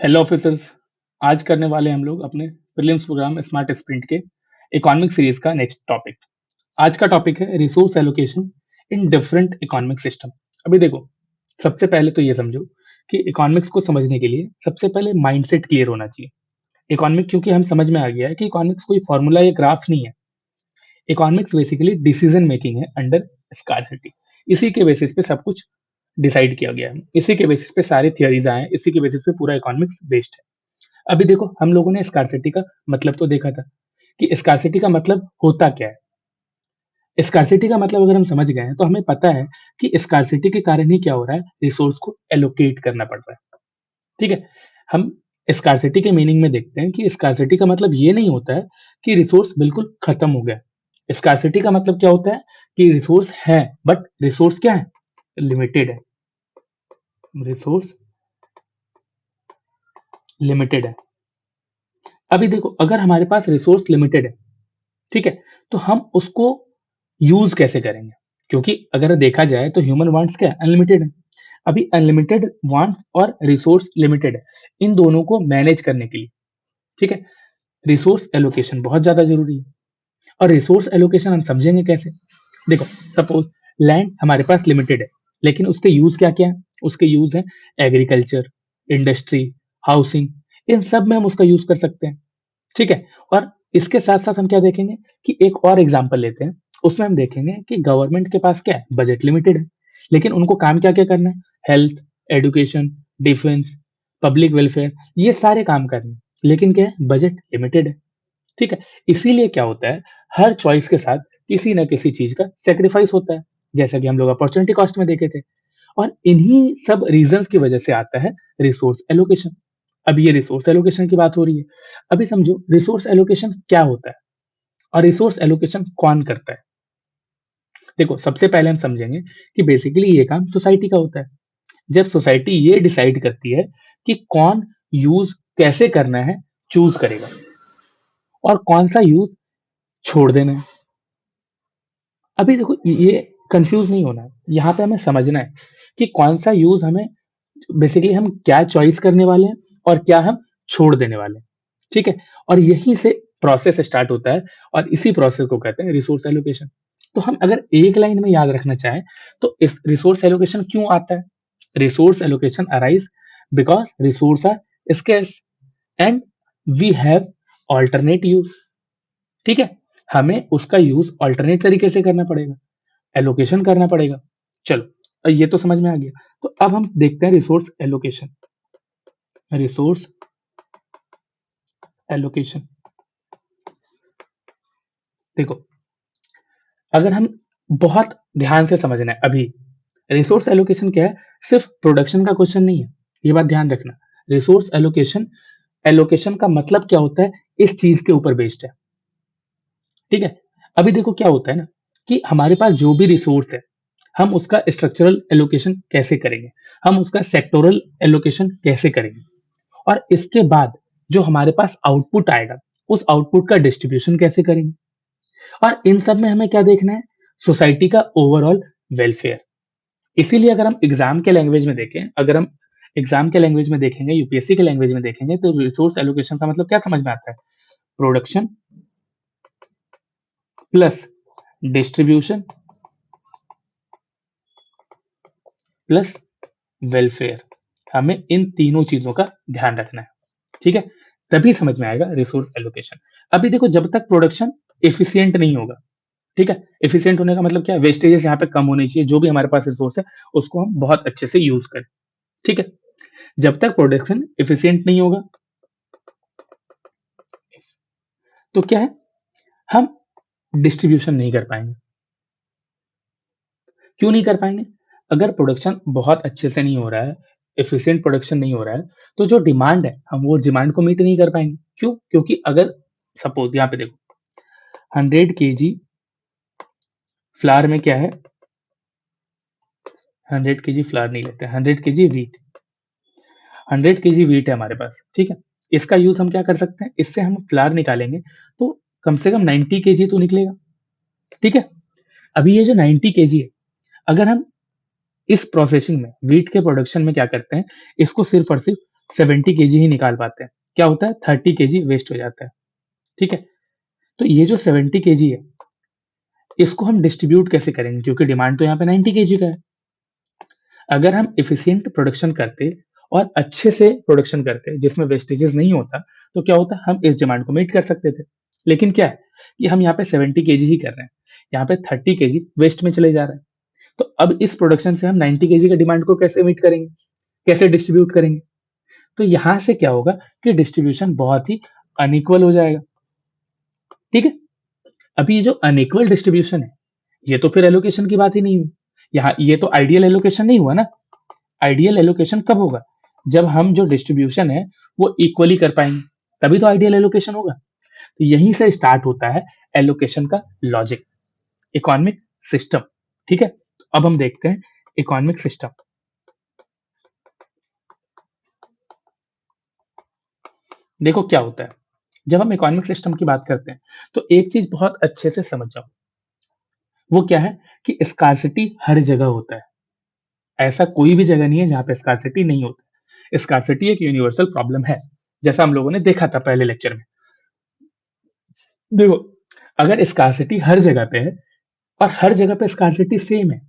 Hello officers. आज करने वाले हम लोग अपने प्रीलिम्स प्रोग्राम स्मार्ट स्प्रिंट के इकोनॉमिक सीरीज का नेक्स्ट टॉपिक। आज का टॉपिक है resource allocation in different economic system. अभी देखो, सबसे पहले तो ये समझो कि इकोनॉमिक्स को समझने के लिए सबसे पहले माइंडसेट क्लियर होना चाहिए। इकोनॉमिक क्योंकि हम समझ में आ गया है कि इकोनॉमिक्स कोई फॉर्मूला या ग्राफ नहीं है। इकोनॉमिक्स बेसिकली डिसीजन मेकिंग है अंडर स्कार्सिटी। इसी के बेसिस पे सब कुछ डिसाइड किया गया है, इसी के बेसिस पे सारी थियरीज आए हैं, इसी के बेसिस पे पूरा इकोनॉमिक्स बेस्ड है। अभी देखो, हम लोगों ने स्कार्सिटी का मतलब तो देखा था कि स्कार्सिटी का मतलब होता क्या है। स्कार्सिटी का मतलब अगर हम समझ गए हैं तो हमें पता है कि स्कार्सिटी के कारण ही क्या हो रहा है, रिसोर्स को एलोकेट करना पड़ रहा है। ठीक है। हम स्कार्सिटी के मीनिंग में देखते हैं कि स्कार्सिटी का मतलब ये नहीं होता है कि रिसोर्स बिल्कुल खत्म हो गया। स्कार्सिटी का मतलब क्या होता है कि रिसोर्स है, बट रिसोर्स क्या है, लिमिटेड है। रिसोर्स लिमिटेड है। अभी देखो, अगर हमारे पास रिसोर्स लिमिटेड है, ठीक है, तो हम उसको यूज कैसे करेंगे? क्योंकि अगर देखा जाए तो ह्यूमन वांट्स क्या अनलिमिटेड है। अभी अनलिमिटेड वांट्स और रिसोर्स लिमिटेड है, इन दोनों को मैनेज करने के लिए, ठीक है, रिसोर्स एलोकेशन बहुत ज्यादा जरूरी है। और रिसोर्स एलोकेशन हम समझेंगे कैसे? देखो, सपोज लैंड हमारे पास लिमिटेड है, लेकिन उसके यूज क्या क्या है? उसके यूज है एग्रीकल्चर, इंडस्ट्री, हाउसिंग, इन सब में हम उसका यूज कर सकते हैं। ठीक है। और इसके साथ साथ हम क्या देखेंगे कि एक और एग्जांपल लेते हैं। उसमें हम देखेंगे कि गवर्नमेंट के पास क्या है, बजट लिमिटेड है, लेकिन उनको काम क्या क्या करना है, health, education, defence, public welfare, ये सारे काम करने हैं, लेकिन क्या है, बजट लिमिटेड है। ठीक है। इसीलिए क्या होता है, हर चॉइस के साथ किसी ना किसी चीज का सेक्रीफाइस होता है, जैसा कि हम लोग अपॉर्चुनिटी कॉस्ट में देखे थे। और इन्हीं सब रीजंस की वजह से आता है रिसोर्स एलोकेशन। अब ये रिसोर्स एलोकेशन की बात हो रही है। अभी समझो रिसोर्स एलोकेशन क्या होता है और रिसोर्स एलोकेशन कौन करता है। देखो, सबसे पहले हम समझेंगे कि बेसिकली ये काम सोसाइटी का होता है। जब सोसाइटी ये डिसाइड करती है कि कौन यूज कैसे करना है, चूज करेगा, और कौन सा यूज छोड़ देना है। अभी देखो, ये कंफ्यूज नहीं होना है, यहाँ पे हमें समझना है कि कौन सा यूज हमें, बेसिकली हम क्या चॉइस करने वाले हैं और क्या हम छोड़ देने वाले हैं। ठीक है। और यहीं से प्रोसेस स्टार्ट होता है, और इसी प्रोसेस को कहते हैं रिसोर्स एलोकेशन। तो हम अगर एक लाइन में याद रखना चाहें तो इस रिसोर्स एलोकेशन क्यों आता है? Resource allocation arise because resources are scarce and we have alternate use. ठीक है। हमें उसका यूज ऑल्टरनेट तरीके से करना पड़ेगा, एलोकेशन करना पड़ेगा। चलो, ये तो समझ में आ गया। तो अब हम देखते हैं रिसोर्स एलोकेशन। रिसोर्स एलोकेशन, देखो, अगर हम बहुत ध्यान से समझना है अभी, रिसोर्स एलोकेशन क्या है, सिर्फ प्रोडक्शन का क्वेश्चन नहीं है, ये बात ध्यान रखना। रिसोर्स एलोकेशन, एलोकेशन का मतलब क्या होता है, इस चीज के ऊपर बेस्ड है। ठीक है। अभी देखो क्या होता है ना, कि हमारे पास जो भी रिसोर्स है, हम उसका स्ट्रक्चरल एलोकेशन कैसे करेंगे, हम उसका सेक्टोरल एलोकेशन कैसे करेंगे, और इसके बाद जो हमारे पास आउटपुट आएगा, उस आउटपुट का डिस्ट्रीब्यूशन कैसे करेंगे। और इन सब में हमें क्या देखना है, सोसाइटी का ओवरऑल वेलफेयर। इसीलिए अगर हम एग्जाम के लैंग्वेज में देखें, अगर हम एग्जाम के लैंग्वेज में देखेंगे, यूपीएससी के लैंग्वेज में देखेंगे, तो रिसोर्स एलोकेशन का मतलब क्या समझ में आता है, production plus distribution plus welfare. हमें इन तीनों चीजों का ध्यान रखना है। ठीक है। तभी समझ में आएगा रिसोर्स एलोकेशन। अभी देखो, जब तक प्रोडक्शन एफिशिएंट नहीं होगा, ठीक है, एफिशिएंट होने का मतलब क्या है, वेस्टेजेस यहाँ पे कम होनी चाहिए, जो भी हमारे पास रिसोर्स है उसको हम बहुत अच्छे से यूज करें। ठीक है। जब तक प्रोडक्शन एफिशिएंट नहीं होगा, तो क्या है, हम डिस्ट्रीब्यूशन नहीं कर पाएंगे। क्यों नहीं कर पाएंगे? अगर प्रोडक्शन बहुत अच्छे से नहीं हो रहा है, एफिशिएंट प्रोडक्शन नहीं हो रहा है, तो जो डिमांड है, हम वो डिमांड को मीट नहीं कर पाएंगे। क्यों? क्योंकि अगर सपोज यहाँ पे देखो, 100 kg फ्लावर में क्या है, 100 kg फ्लावर नहीं लेते, 100 kg वीट, 100 kg वीट है हमारे पास। ठीक है। इसका यूज हम क्या कर सकते हैं, इससे हम फ्लावर निकालेंगे तो कम से कम 90 kg तो निकलेगा। ठीक है। अभी ये जो 90 kg है, अगर हम इस प्रोसेसिंग में, वीट के प्रोडक्शन में क्या करते हैं, इसको सिर्फ और सिर्फ 70 केजी ही निकाल पाते हैं। क्या होता है, 30 केजी वेस्ट हो जाता है। ठीक है, तो ये जो 70 केजी है, इसको हम डिस्ट्रीब्यूट कैसे करेंगे, क्योंकि डिमांड तो यहाँ पे 90 केजी का है। अगर हम एफिशिएंट प्रोडक्शन करते और अच्छे से प्रोडक्शन करते जिसमें वेस्टेजेस नहीं होता, तो क्या होता, हम इस डिमांड को मीट कर सकते थे। लेकिन क्या है कि हम यहाँ पे 70 केजी ही कर रहे हैं, यहाँ पे 30 केजी वेस्ट में चले जा रहे हैं। तो अब इस प्रोडक्शन से हम 90 केजी का डिमांड को कैसे मीट करेंगे, कैसे डिस्ट्रीब्यूट करेंगे। तो यहां से क्या होगा कि डिस्ट्रीब्यूशन बहुत ही अनइक्वल हो जाएगा। ठीक है, अभी ये जो अनइक्वल डिस्ट्रीब्यूशन है, ये तो फिर एलोकेशन की बात ही नहीं हुई। यहाँ ये तो आइडियल एलोकेशन नहीं हुआ ना। आइडियल एलोकेशन कब होगा, जब हम जो डिस्ट्रीब्यूशन है वो इक्वली कर पाएंगे, तभी तो आइडियल एलोकेशन होगा। तो यहीं से स्टार्ट होता है एलोकेशन का लॉजिक, इकोनॉमिक सिस्टम। ठीक है, तो अब हम देखते हैं इकोनॉमिक सिस्टम। देखो क्या होता है, जब हम इकोनॉमिक सिस्टम की बात करते हैं तो एक चीज बहुत अच्छे से समझ जाओ, वो क्या है कि स्कार्सिटी हर जगह होता है। ऐसा कोई भी जगह नहीं है जहां पे स्कार्सिटी नहीं होता। स्कार्सिटी एक यूनिवर्सल प्रॉब्लम है, जैसा हम लोगों ने देखा था पहले लेक्चर में। देखो, अगर स्कार्सिटी हर जगह पे है और हर जगह पे स्कार्सिटी सेम है,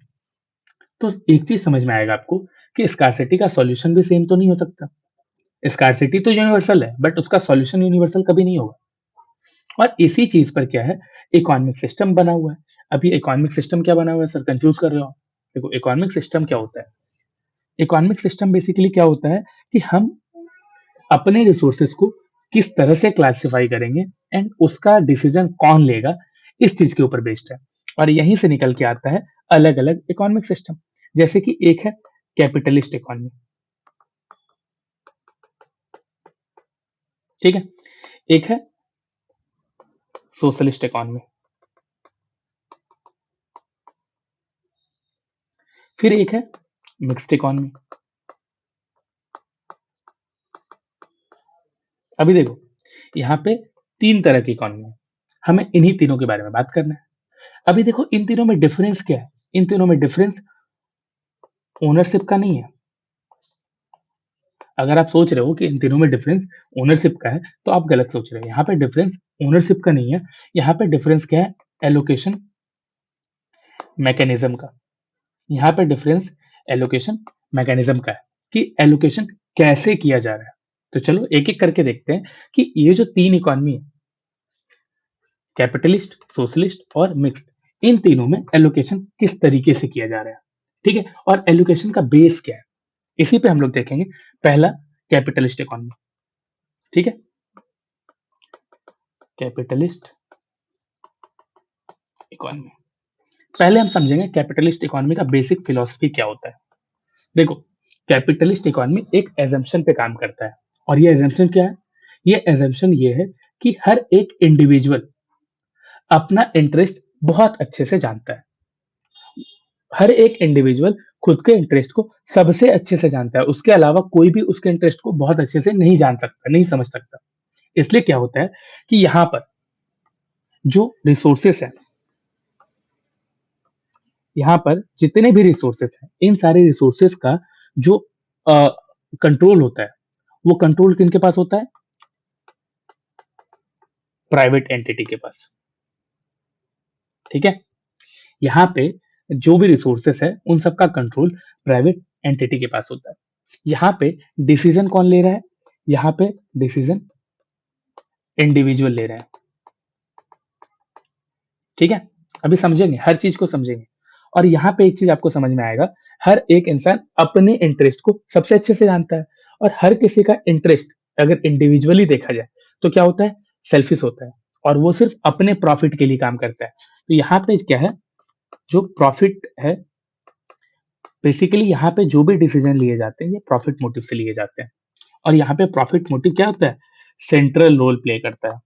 तो एक चीज समझ में आएगा आपको कि स्कार्सिटी का सॉल्यूशन भी सेम तो नहीं हो सकता। स्कार्सिटी तो यूनिवर्सल है, बट उसका सॉल्यूशन यूनिवर्सल कभी नहीं होगा। और इसी चीज पर क्या है, इकोनॉमिक सिस्टम बना हुआ है। अभी इकोनॉमिक सिस्टम क्या बना हुआ है सर, कंफ्यूज कर रहे हो आप। देखो, इकोनॉमिक सिस्टम क्या होता है, इकोनॉमिक सिस्टम बेसिकली क्या होता है कि हम अपने रिसोर्सेज को किस तरह से क्लासिफाई करेंगे एंड उसका डिसीजन कौन लेगा, इस चीज के ऊपर बेस्ड है। और यहीं से निकल के आता है अलग अलग इकोनॉमिक सिस्टम। जैसे कि एक है कैपिटलिस्ट इकोनॉमी, ठीक है, एक है सोशलिस्ट इकोनॉमी, फिर एक है मिक्स्ड इकोनॉमी। अभी देखो, यहाँ पे तीन तरह की इकोनॉमी है, हमें इन्हीं तीनों के बारे में बात करना है। अभी देखो, इन तीनों में डिफरेंस क्या है, इन तीनों में डिफरेंस ओनरशिप का नहीं है। अगर आप सोच रहे हो कि इन तीनों में डिफरेंस ओनरशिप का है, तो आप गलत सोच रहे हो। यहाँ पे डिफरेंस ओनरशिप का नहीं है, यहाँ पे डिफरेंस क्या है, एलोकेशन मैकेनिज्म का। यहाँ पे डिफरेंस एलोकेशन मैकेनिज्म का है कि एलोकेशन कैसे किया जा रहा है। तो चलो एक एक करके देखते हैं कि ये जो तीन इकोनॉमी है, कैपिटलिस्ट, सोशलिस्ट और मिक्स्ड, इन तीनों में एलोकेशन किस तरीके से किया जा रहा है। ठीक है, और एलोकेशन का बेस क्या है, इसी पे हम लोग देखेंगे। पहला, कैपिटलिस्ट इकोनॉमी। ठीक है, कैपिटलिस्ट इकोनॉमी। पहले हम समझेंगे कैपिटलिस्ट इकोनॉमी का बेसिक फिलॉसफी क्या होता है। देखो, कैपिटलिस्ट इकोनॉमी एक एजम्पशन पे काम करता है, और ये एजम्पशन क्या है, ये एजम्पशन ये है कि हर एक इंडिविजुअल अपना इंटरेस्ट बहुत अच्छे से जानता है। हर एक इंडिविजुअल खुद के इंटरेस्ट को सबसे अच्छे से जानता है, उसके अलावा कोई भी उसके इंटरेस्ट को बहुत अच्छे से नहीं जान सकता, नहीं समझ सकता। इसलिए क्या होता है कि यहाँ पर जो रिसोर्सेस है, यहाँ पर जितने भी रिसोर्सेस हैं, इन सारे रिसोर्सेस का जो कंट्रोल होता है, वो कंट्रोल किनके पास होता है, प्राइवेट एंटिटी के पास। ठीक है, यहाँ पे जो भी रिसोर्सेस है उन सबका कंट्रोल प्राइवेट एंटिटी के पास होता है। यहाँ पे डिसीजन कौन ले रहा है, यहाँ पे डिसीजन इंडिविजुअल ले रहे हैं। ठीक है, अभी समझेंगे, हर चीज को समझेंगे। और यहाँ पे एक चीज आपको समझ में आएगा, हर एक इंसान अपने इंटरेस्ट को सबसे अच्छे से जानता है, और हर किसी का इंटरेस्ट अगर इंडिविजुअली देखा जाए तो क्या होता है, सेल्फिश होता है, और वो सिर्फ अपने प्रॉफिट के लिए काम करता है। तो यहाँ पे क्या है, जो प्रॉफिट है, बेसिकली यहाँ पे जो भी डिसीजन लिए जाते हैं ये प्रॉफिट मोटिव से लिए जाते हैं। और यहाँ पे प्रॉफिट मोटिव क्या होता है, सेंट्रल रोल प्ले करता है।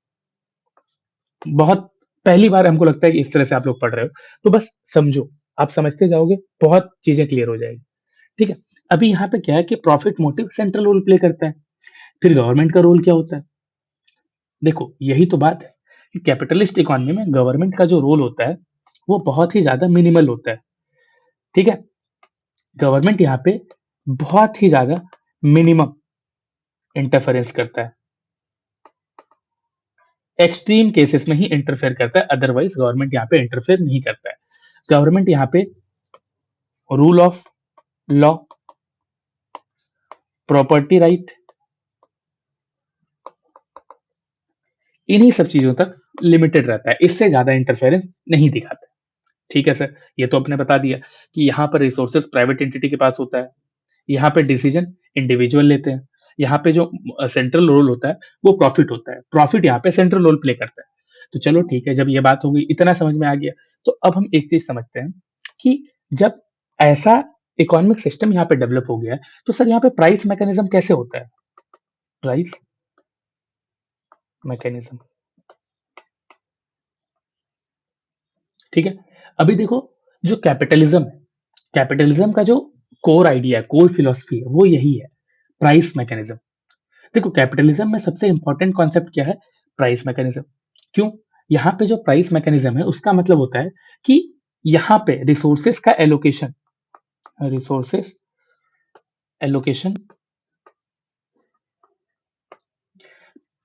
बहुत पहली बार हमको लगता है कि इस तरह से आप लोग पढ़ रहे हो, तो बस समझो, आप समझते जाओगे, बहुत चीजें क्लियर हो जाएगी। ठीक है, अभी यहाँ पे क्या है कि profit motive central role play करता है। फिर गवर्नमेंट का रोल क्या होता है, देखो यही तो बात है कि कैपिटलिस्ट इकोनॉमी में गवर्नमेंट का जो रोल होता है वो बहुत ही ज्यादा मिनिमल होता है। ठीक है, गवर्नमेंट यहाँ पे बहुत ही ज्यादा मिनिमम इंटरफेरेंस करता है, एक्सट्रीम केसेस में ही इंटरफेयर करता है, अदरवाइज गवर्नमेंट यहाँ पे इंटरफेयर नहीं करता है। गवर्नमेंट यहाँ पे rule of law, property right, इन्हीं सब चीजों तक लिमिटेड रहता है, इससे ज्यादा इंटरफेरेंस नहीं दिखाता है। ठीक है सर, ये तो आपने बता दिया कि यहाँ पर रिसोर्सेज प्राइवेट एंटिटी के पास होता है, यहाँ पे डिसीजन इंडिविजुअल लेते हैं, यहाँ पे जो सेंट्रल रोल होता है वो प्रॉफिट होता है, प्रॉफिट यहाँ पे सेंट्रल रोल प्ले करता है। तो चलो ठीक है, जब ये बात हो गई, इतना समझ में आ गया, तो अब हम एक चीज समझते हैं कि जब ऐसा इकोनॉमिक सिस्टम यहाँ पे डेवलप हो गया है, तो सर यहाँ पे प्राइस मैकेनिज्म कैसे होता है? प्राइस मैकेनिज्म, ठीक है। अभी देखो, जो कैपिटलिज्म है, कैपिटलिज्म का जो कोर आइडिया है, कोर फिलोसफी है, वो यही है, प्राइस मैकेनिज्म। देखो, कैपिटलिज्म में सबसे इंपॉर्टेंट कॉन्सेप्ट क्या है? Price mechanism. क्यों? यहाँ पे जो प्राइस मैकेनिज्म है उसका मतलब होता है कि यहाँ पे रिसोर्सेस का allocation, resources allocation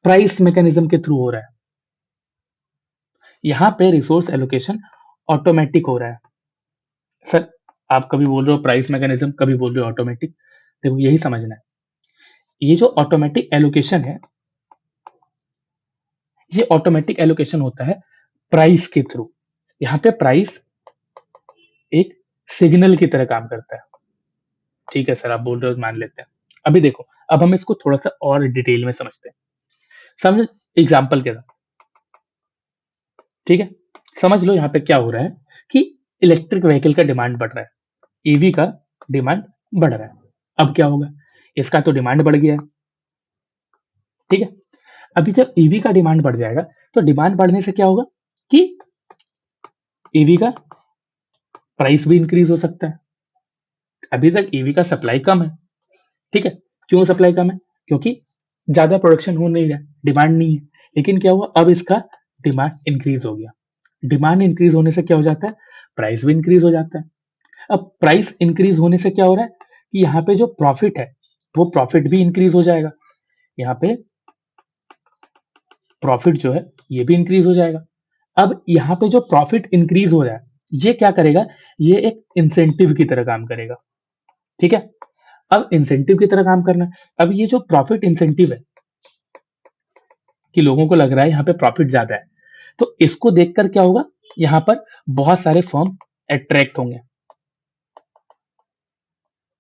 price mechanism के थ्रू हो रहा है। यहाँ पे रिसोर्स एलोकेशन ऑटोमेटिक हो रहा है। सर, आप कभी बोल रहे हो प्राइस मैकेनिज्म, कभी बोल रहे हो ऑटोमेटिक। देखो, यही समझना है, ये जो ऑटोमेटिक एलोकेशन है, ये ऑटोमेटिक एलोकेशन होता है प्राइस के थ्रू। यहाँ पे प्राइस एक सिग्नल की तरह काम करता है। ठीक है सर, आप बोल रहे हो, मान लेते हैं। अभी देखो, अब हम इसको थोड़ा सा और डिटेल में समझते हैं, समझ, एग्जाम्पल के साथ। ठीक है, समझ लो यहाँ पे क्या हो रहा है कि इलेक्ट्रिक व्हीकल का डिमांड बढ़ रहा है, ईवी का डिमांड बढ़ रहा है। अब क्या होगा? इसका तो डिमांड बढ़ गया है, ठीक है। अभी जब ईवी का डिमांड बढ़ जाएगा, तो डिमांड बढ़ने से क्या होगा कि ईवी का प्राइस भी इंक्रीज हो सकता है। अभी तक ईवी का सप्लाई कम है, ठीक है। क्यों सप्लाई कम है? क्योंकि ज्यादा प्रोडक्शन हो नहीं रहा, डिमांड नहीं है। लेकिन क्या हुआ, अब इसका डिमांड इंक्रीज हो गया। डिमांड इंक्रीज होने से क्या हो जाता है? प्राइस भी इंक्रीज हो जाता है। अब प्राइस इंक्रीज होने से क्या हो रहा है कि यहाँ पे जो प्रॉफिट है, वो प्रॉफिट भी इंक्रीज हो जाएगा। यहाँ पे प्रॉफिट जो है, ये भी इंक्रीज हो जाएगा। अब यहाँ पे जो प्रॉफिट इंक्रीज हो रहा है, ये क्या करेगा? ये एक इंसेंटिव की तरह काम करेगा, ठीक है। अब इंसेंटिव की तरह काम करना है। अब ये जो प्रॉफिट इंसेंटिव है, कि लोगों को लग रहा है यहाँ पे प्रॉफिट ज्यादा है, तो इसको देखकर क्या होगा, यहाँ पर बहुत सारे फर्म अट्रैक्ट होंगे,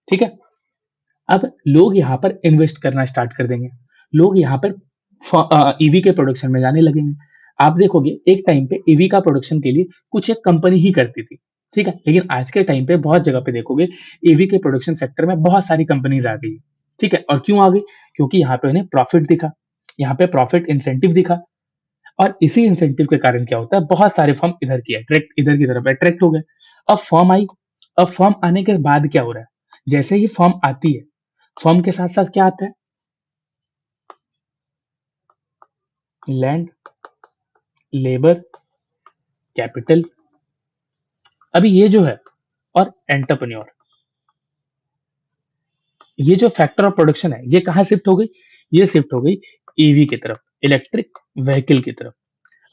ठीक है। अब लोग यहाँ पर इन्वेस्ट करना स्टार्ट कर देंगे, लोग यहाँ पर ईवी के प्रोडक्शन में जाने लगेंगे। आप देखोगे, एक टाइम पे ईवी का प्रोडक्शन के लिए कुछ एक कंपनी ही करती थी, ठीक है। लेकिन आज के टाइम पे बहुत जगह पे देखोगे, ईवी के प्रोडक्शन सेक्टर में बहुत सारी कंपनीज आ गई, ठीक है। और क्यों आ गई? क्योंकि यहाँ पे उन्हें प्रॉफिट दिखा, यहाँ पे प्रॉफिट इंसेंटिव दिखा। और इसी इंसेंटिव के कारण क्या होता है, बहुत सारे फर्म इधर की तरफ अट्रैक्ट हो गए। अब फर्म आई, अब फर्म आने के बाद क्या हो रहा है, जैसे ही फर्म आती है, फर्म के साथ साथ क्या आता है? Land, labour, capital. अभी ये जो है, और एंटरप्रेन्योर, ये जो फैक्टर ऑफ प्रोडक्शन है, ये कहाँ शिफ्ट हो गई? ये शिफ्ट हो गई ईवी की तरफ, इलेक्ट्रिक व्हीकल की तरफ।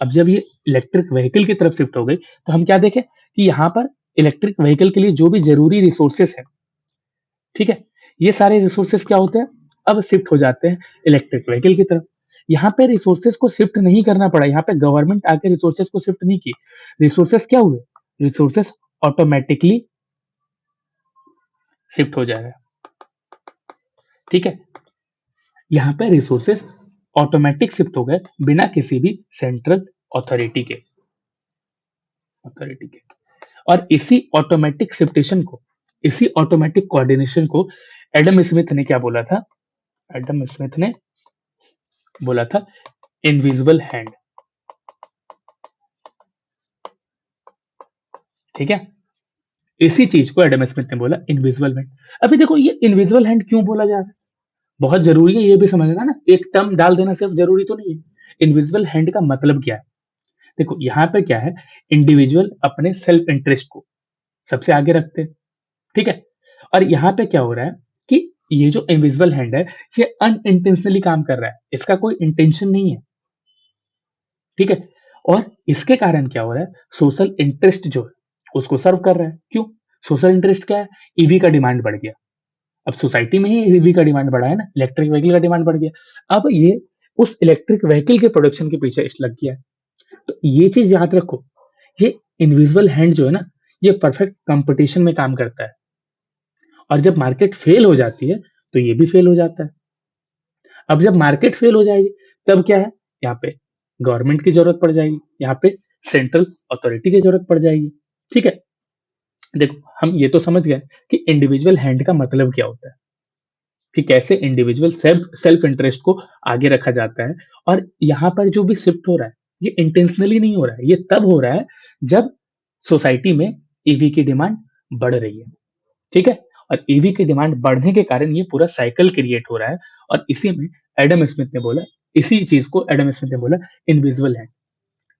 अब जब ये इलेक्ट्रिक व्हीकल की तरफ शिफ्ट हो गई, तो हम क्या देखें कि यहाँ पर इलेक्ट्रिक व्हीकल के लिए जो भी जरूरी रिसोर्सेस है, ठीक है, ये सारे रिसोर्सेस क्या होते हैं, अब शिफ्ट हो जाते हैं इलेक्ट्रिक व्हीकल की तरफ। यहाँ पे रिसोर्सेस को शिफ्ट नहीं करना पड़ा, यहाँ पे गवर्नमेंट आके रिसोर्सेस को शिफ्ट नहीं की। रिसोर्सेस क्या हुए? रिसोर्सेस ऑटोमेटिकली शिफ्ट हो जाएगा, ठीक है। यहाँ पे रिसोर्सेस ऑटोमेटिक शिफ्ट हो गए, बिना किसी भी सेंट्रल अथॉरिटी के। और इसी ऑटोमेटिक शिफ्टेशन को, इसी ऑटोमेटिक कोऑर्डिनेशन को एडम स्मिथ ने क्या बोला था? एडम स्मिथ ने बोला था इनविजिबल हैंड, ठीक है। इसी चीज को एडम स्मिथ ने बोला इनविजिबल हैंड। अभी देखो, ये इनविजिबल हैंड क्यों बोला जा रहा है, बहुत जरूरी है ये भी समझना ना, एक टर्म डाल देना सिर्फ जरूरी तो नहीं है। इनविजिबल हैंड का मतलब क्या है? देखो, यहाँ पे क्या है, इंडिविजुअल अपने सेल्फ इंटरेस्ट को सबसे आगे रखते हैं, ठीक है। और यहाँ पे क्या हो रहा है कि ये जो इनविजिबल हैंड है, ये अनइंटेंशनली काम कर रहा है, इसका कोई इंटेंशन नहीं है, ठीक है। और इसके कारण क्या हो रहा है, सोशल इंटरेस्ट जो है उसको सर्व कर रहा है। क्यों? सोशल इंटरेस्ट क्या है, ईवी का डिमांड बढ़ गया। अब सोसाइटी में ही ईवी का डिमांड बढ़ा है ना, इलेक्ट्रिक व्हीकल का डिमांड बढ़ गया। अब ये उस इलेक्ट्रिक व्हीकल के प्रोडक्शन के पीछे लग गया है। तो ये चीज याद रखो, ये इनविजिबल हैंड जो है ना, ये परफेक्ट कंपटीशन में काम करता है। और जब मार्केट फेल हो जाती है तो ये भी फेल हो जाता है। अब जब मार्केट फेल हो जाएगी, तब क्या है, यहाँ पे गवर्नमेंट की जरूरत पड़ जाएगी, यहाँ पे सेंट्रल अथॉरिटी की जरूरत पड़ जाएगी, ठीक है। देखो, हम ये तो समझ गए कि इंडिविजुअल हैंड का मतलब क्या होता है, कि कैसे इंडिविजुअल सेल्फ सेल्फ इंटरेस्ट को आगे रखा जाता है। और यहाँ पर जो भी शिफ्ट हो रहा है, ये इंटेंशनली नहीं हो रहा है, ये तब हो रहा है जब सोसाइटी में ईवी की डिमांड बढ़ रही है, ठीक है। और ईवी की डिमांड बढ़ने के कारण ये पूरा साइकिल क्रिएट हो रहा है। और इसी में एडम स्मिथ ने बोला, इसी चीज को एडम स्मिथ ने बोला इनविजिबल हैंड,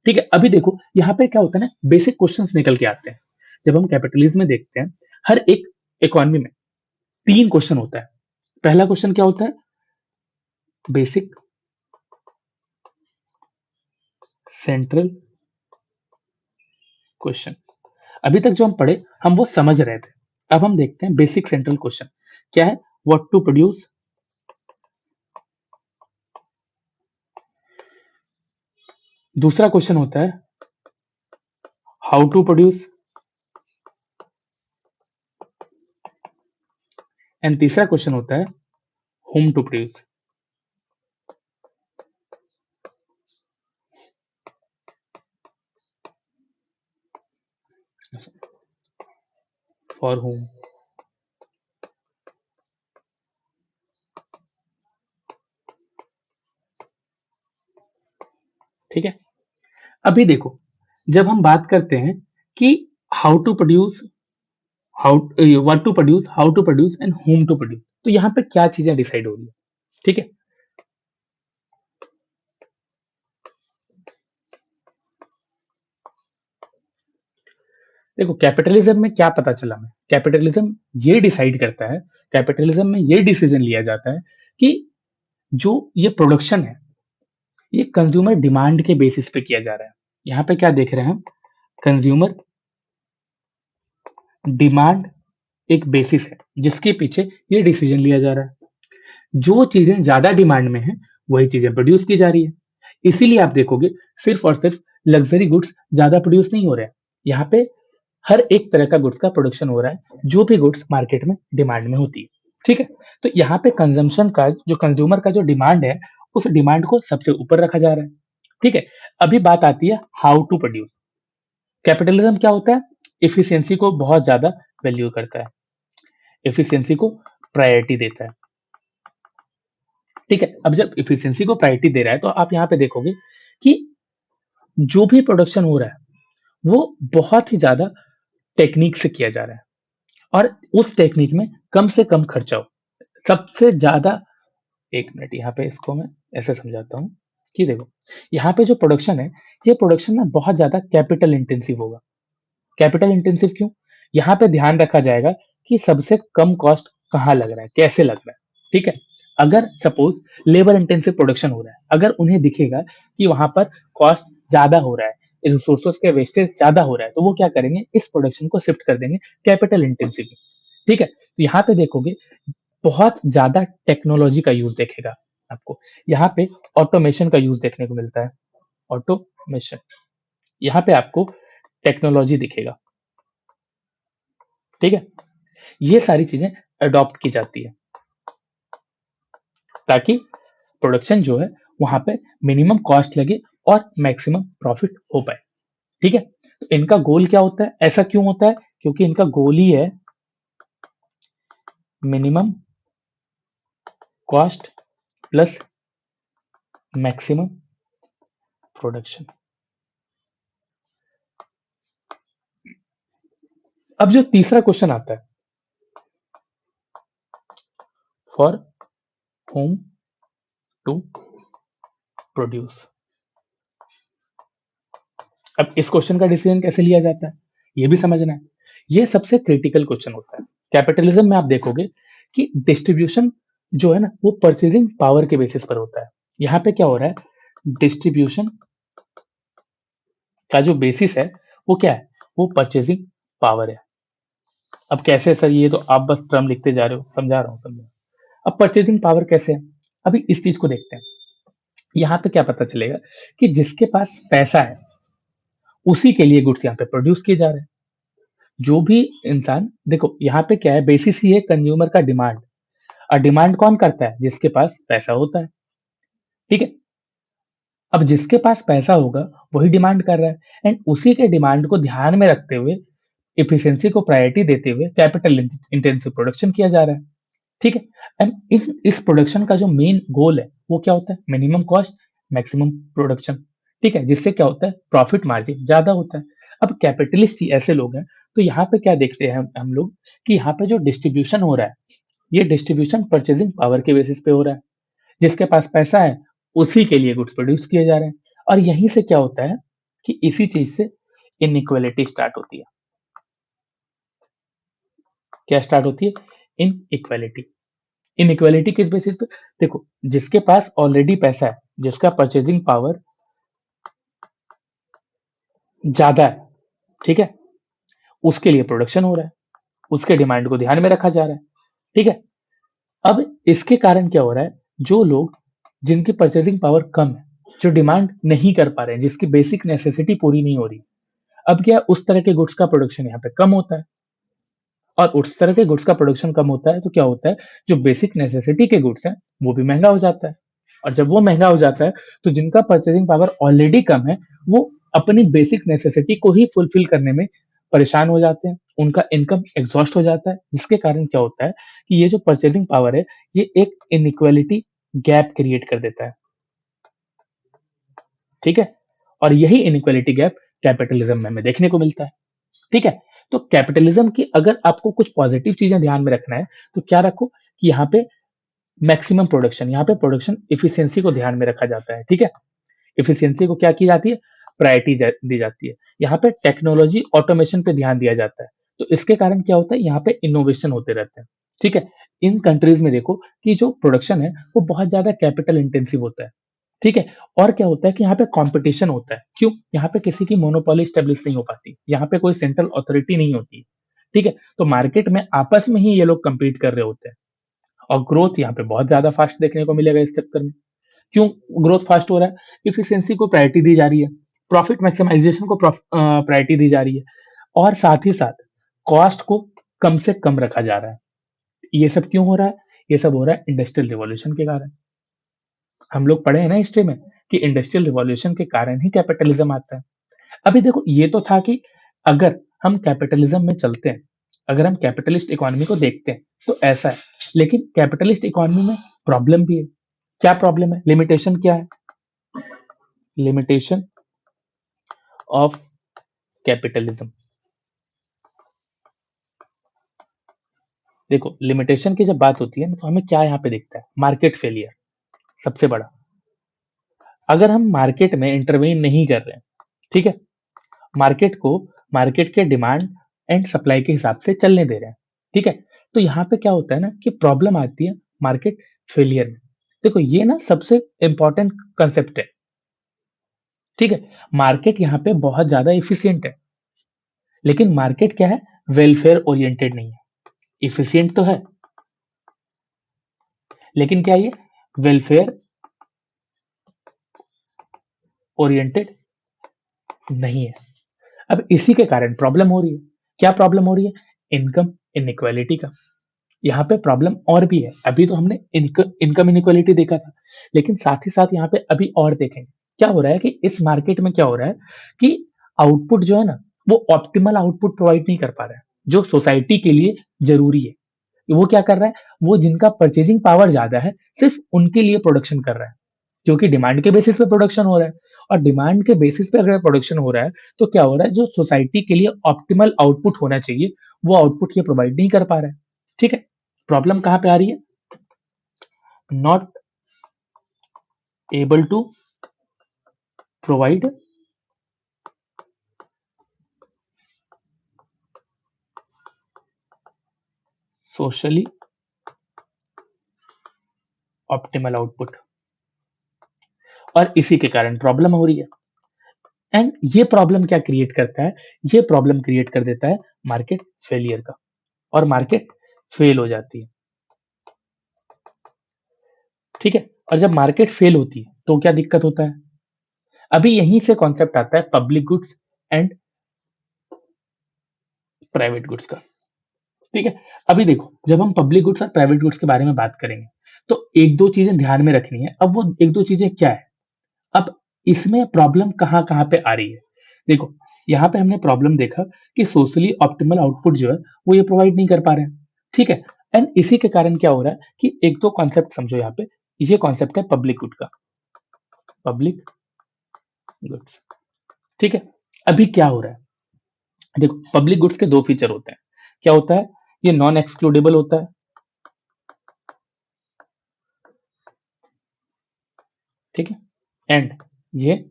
ठीक है। अभी देखो यहाँ पे क्या होता है ना, बेसिक क्वेश्चंस निकल के आते हैं। जब हम कैपिटलिज्म में देखते हैं, हर एक इकोनॉमी में 3 क्वेश्चन होता है। पहला क्वेश्चन क्या होता है, बेसिक सेंट्रल क्वेश्चन। अभी तक जो हम पढ़े, हम वो समझ रहे थे। अब हम देखते हैं बेसिक सेंट्रल क्वेश्चन क्या है, व्हाट टू प्रोड्यूस। दूसरा क्वेश्चन होता है हाउ टू प्रोड्यूस। एंड तीसरा क्वेश्चन होता है whom to produce. For whom, ठीक है। अभी देखो, जब हम बात करते हैं कि how to produce, how what to produce, how to produce and whom to produce, तो यहाँ पे क्या चीजें डिसाइड हो रही है, ठीक है। देखो, कैपिटलिज्म में क्या पता चला हमें, कैपिटलिज्म ये डिसाइड करता है, कैपिटलिज्म में ये डिसीजन लिया जाता है कि जो ये प्रोडक्शन है, ये कंज्यूमर डिमांड के बेसिस पे किया जा रहा है। यहाँ पे क्या देख रहे हैं हम, कंज्यूमर डिमांड एक बेसिस है जिसके पीछे ये डिसीजन लिया जा रहा है। जो चीजें ज्यादा डिमांड में है, वही चीजें प्रोड्यूस की जा रही है। इसीलिए आप देखोगे सिर्फ और सिर्फ लग्जरी गुड्स ज्यादा प्रोड्यूस नहीं हो रहे हैं। यहाँ पे हर एक तरह का गुड्स का प्रोडक्शन हो रहा है, जो भी गुड्स मार्केट में डिमांड में होती है, ठीक है। तो यहाँ पे कंजम्पशन का जो कंज्यूमर का जो डिमांड है, उस डिमांड को सबसे ऊपर रखा जा रहा है, ठीक है। अभी बात आती है हाउ टू प्रोड्यूस। कैपिटलिज्म क्या होता है, इफिशियंसी को बहुत ज्यादा वैल्यू करता है, एफिशिएंसी को प्रायोरिटी देता है, ठीक है। अब जब एफिशिएंसी को प्रायोरिटी दे रहा है, तो आप यहाँ पे देखोगे कि जो भी प्रोडक्शन हो रहा है वो बहुत ही ज्यादा टेक्निक से किया जा रहा है, और उस टेक्निक में कम से कम खर्चा हो। सबसे ज्यादा, एक मिनट यहाँ पे इसको मैं ऐसे समझाता हूँ कि देखो, यहाँ पे जो प्रोडक्शन है, ये प्रोडक्शन ना बहुत ज्यादा कैपिटल इंटेंसिव होगा। कैपिटल इंटेंसिव क्यों? यहाँ पे ध्यान रखा जाएगा कि सबसे कम कॉस्ट कहाँ लग रहा है, कैसे लग रहा है, ठीक है। अगर सपोज लेबर इंटेंसिव प्रोडक्शन हो रहा है, अगर उन्हें दिखेगा कि वहां पर कॉस्ट ज्यादा हो रहा है, रिसोर्सेज के वेस्टेज ज्यादा हो रहा है, तो वो क्या करेंगे, इस प्रोडक्शन को शिफ्ट कर देंगे कैपिटल इंटेंसिव में, ठीक है। तो यहाँ पे देखोगे बहुत ज्यादा टेक्नोलॉजी का यूज देखेगा आपको। यहाँ पे ऑटोमेशन का यूज देखने को मिलता है, ऑटोमेशन। यहाँ पे आपको टेक्नोलॉजी दिखेगा, ठीक है। ये सारी चीजें अडॉप्ट की जाती है ताकि प्रोडक्शन जो है वहां पे मिनिमम कॉस्ट लगे और मैक्सिमम प्रॉफिट हो पाए, ठीक है। तो इनका गोल क्या होता है, ऐसा क्यों होता है, क्योंकि इनका गोल ही है minimum cost plus maximum production. अब जो तीसरा क्वेश्चन आता है, फॉर होम टू प्रोड्यूस। अब इस क्वेश्चन का डिसीजन कैसे लिया जाता है, ये भी समझना है। ये सबसे क्रिटिकल क्वेश्चन होता है। कैपिटलिज्म में आप देखोगे कि डिस्ट्रीब्यूशन जो है ना वो परचेजिंग पावर के बेसिस पर होता है। यहाँ पे क्या हो रहा है, डिस्ट्रीब्यूशन का जो बेसिस है वो क्या है, वो परचेजिंग पावर है। अब कैसे सर, ये तो आप बस टर्म लिखते जा रहे हो, समझा रहा हूँ समझा। अब परचेजिंग पावर कैसे है, अभी इस चीज को देखते हैं। यहाँ पे क्या पता चलेगा कि जिसके पास पैसा है उसी के लिए गुड्स यहाँ पे प्रोड्यूस किए जा रहे हैं। जो भी इंसान, देखो यहाँ पे क्या है, बेसिस ही है कंज्यूमर का डिमांड। और डिमांड कौन करता है, जिसके पास पैसा होता है। ठीक है, अब जिसके पास पैसा होगा वही डिमांड कर रहा है, एंड उसी के डिमांड को ध्यान में रखते हुए, इफिशिएंसी को प्रायोरिटी देते हुए कैपिटल इंटेंसिव प्रोडक्शन किया जा रहा है। ठीक है, एंड इस प्रोडक्शन का जो मेन गोल है वो क्या होता है, मिनिमम कॉस्ट मैक्सिमम प्रोडक्शन। ठीक है, जिससे क्या होता है, प्रॉफिट मार्जिन ज्यादा होता है। अब कैपिटलिस्ट ही ऐसे लोग हैं, तो यहाँ पे क्या देखते हैं हम लोग, कि यहाँ पे जो डिस्ट्रीब्यूशन हो रहा है, ये डिस्ट्रीब्यूशन परचेजिंग पावर के बेसिस पे हो रहा है। जिसके पास पैसा है उसी के लिए गुड्स प्रोड्यूस किए जा रहे हैं। और यहीं से क्या होता है कि इसी चीज से इनइक्वालिटी स्टार्ट होती है। क्या स्टार्ट होती है, इनइक्वालिटी। इनइक्वालिटी किस बेसिस पे, देखो जिसके पास ऑलरेडी पैसा है, जिसका परचेजिंग पावर ज्यादा है, ठीक है, उसके लिए प्रोडक्शन हो रहा है, उसके डिमांड को ध्यान में रखा जा रहा है। ठीक है, अब इसके कारण क्या हो रहा है, जो लोग जिनकी परचेजिंग पावर कम है, जो डिमांड नहीं कर पा रहे हैं, जिसकी बेसिक नेसेसिटी पूरी नहीं हो रही, अब क्या उस तरह के गुड्स का प्रोडक्शन यहाँ पे कम होता है। और उस तरह के गुड्स का प्रोडक्शन कम होता है तो क्या होता है, जो बेसिक नेसेसिटी के गुड्स हैं वो भी महंगा हो जाता है। और जब वो महंगा हो जाता है तो जिनका परचेजिंग पावर ऑलरेडी कम है, वो अपनी बेसिक नेसेसिटी को ही फुलफिल करने में परेशान हो जाते हैं, उनका इनकम एग्जॉस्ट हो जाता है। जिसके कारण क्या होता है कि ये जो परचेजिंग पावर है, ये एक इनइक्वालिटी गैप क्रिएट कर देता है। ठीक है, और यही इनइक्वालिटी गैप कैपिटलिज्म में हमें देखने को मिलता है। ठीक है, तो कैपिटलिज्म की अगर आपको कुछ पॉजिटिव चीजें ध्यान में रखना है, तो क्या रखो कि यहाँ पे मैक्सिमम प्रोडक्शन, यहाँ पे प्रोडक्शन इफिशियंसी को ध्यान में रखा जाता है। ठीक है, इफिशियंसी को क्या की जाती है, प्रायोरिटी दी जाती है। यहाँ पे टेक्नोलॉजी ऑटोमेशन पे ध्यान दिया जाता है। तो इसके कारण क्या होता है, यहाँ पे इनोवेशन होते रहते हैं। ठीक है, इन कंट्रीज में देखो कि जो प्रोडक्शन है वो बहुत ज्यादा कैपिटल इंटेंसिव होता है। ठीक है, और क्या होता है कि यहाँ पे कंपटीशन होता है। क्यों, यहाँ पे किसी की मोनोपोली स्टेब्लिश नहीं हो पाती, यहाँ पे कोई सेंट्रल अथॉरिटी नहीं होती। ठीक है, तो मार्केट में आपस में ही ये लोग compete कर रहे होते हैं। और ग्रोथ यहाँ पे बहुत ज्यादा फास्ट देखने को मिलेगा इस चक्कर में। क्यों ग्रोथ फास्ट हो रहा है, इफिशियंसी को प्रायोरिटी दी जा रही है, प्रॉफिट मैक्सिमाइजेशन को प्रायोरिटी दी जा रही है, और साथ ही साथ कॉस्ट को कम से कम रखा जा रहा है। ये सब क्यों हो रहा है, ये सब हो रहा है इंडस्ट्रियल रिवॉल्यूशन के कारण। हम लोग पढ़े हैं ना हिस्ट्री में कि इंडस्ट्रियल रिवॉल्यूशन के कारण ही कैपिटलिज्म आता है। अभी देखो ये तो था कि अगर हम कैपिटलिज्म में चलते हैं, अगर हम कैपिटलिस्ट इकोनॉमी को देखते हैं तो ऐसा है। लेकिन कैपिटलिस्ट इकोनॉमी में प्रॉब्लम भी है। क्या प्रॉब्लम है, लिमिटेशन क्या है, लिमिटेशन ऑफ कैपिटलिज्म। देखो लिमिटेशन की जब बात होती है ना, तो हमें क्या यहाँ पे दिखता है, मार्केट फेलियर सबसे बड़ा। अगर हम मार्केट में इंटरवेन नहीं कर रहे हैं, ठीक है, मार्केट को मार्केट के डिमांड एंड सप्लाई के हिसाब से चलने दे रहे हैं, ठीक है, तो यहाँ पे क्या होता है ना कि प्रॉब्लम आती है मार्केट फेलियर में। देखो ये ना सबसे इंपॉर्टेंट कंसेप्ट है। ठीक है, मार्केट यहाँ पे बहुत ज्यादा इफिशियंट है, लेकिन मार्केट क्या है, वेलफेयर ओरिएंटेड नहीं है। इफिशियंट तो है, लेकिन क्या ये वेलफेयर ओरिएंटेड नहीं है। अब इसी के कारण प्रॉब्लम हो रही है। क्या प्रॉब्लम हो रही है, इनकम इनइक्वालिटी का। यहाँ पे प्रॉब्लम और भी है। अभी तो हमने इनकम इनइक्वालिटी देखा था, लेकिन साथ ही साथ यहाँ पे अभी और देखेंगे क्या हो रहा है कि इस मार्केट में क्या हो रहा है कि आउटपुट जो है ना, वो ऑप्टिमल आउटपुट प्रोवाइड नहीं कर पा रहा है, जो सोसाइटी के लिए जरूरी है। वो क्या कर रहा है, वो जिनका परचेजिंग पावर ज्यादा है सिर्फ उनके लिए प्रोडक्शन कर रहा है, क्योंकि डिमांड के बेसिस पे प्रोडक्शन हो रहा है। और डिमांड के बेसिस पे अगर प्रोडक्शन हो रहा है तो क्या हो रहा है, जो सोसाइटी के लिए ऑप्टिमल आउटपुट होना चाहिए वो आउटपुट ये प्रोवाइड नहीं कर पा रहा है। ठीक है, प्रॉब्लम कहां पे आ रही है, not able to provide socially optimal output, और इसी के कारण प्रॉब्लम हो रही है। एंड ये प्रॉब्लम क्या क्रिएट करता है, ये प्रॉब्लम क्रिएट कर देता है मार्केट फेलियर का, और मार्केट फेल हो जाती है। ठीक है, और जब मार्केट फेल होती है तो क्या दिक्कत होता है, अभी यहीं से कॉन्सेप्ट आता है public goods and private goods का। ठीक है, अभी देखो जब हम पब्लिक गुड्स और प्राइवेट गुड्स के बारे में बात करेंगे तो एक दो चीजें ध्यान में रखनी है। अब वो एक दो चीजें क्या है, अब इसमें प्रॉब्लम कहाँ कहाँ पे आ रही है। देखो यहाँ पे हमने प्रॉब्लम देखा कि सोशली ऑप्टिमल आउटपुट जो है वो ये प्रोवाइड नहीं कर पा रहे हैं। ठीक है, एंड इसी के कारण क्या हो रहा है कि एक दो कॉन्सेप्ट समझो यहाँ पे। ये कॉन्सेप्ट है पब्लिक गुड का, पब्लिक गुड्स। ठीक है, अभी क्या हो रहा है, देखो पब्लिक गुड्स के दो फीचर होते हैं। क्या होता है, ये नॉन एक्सक्लूडेबल होता है। ठीक है, एंड ये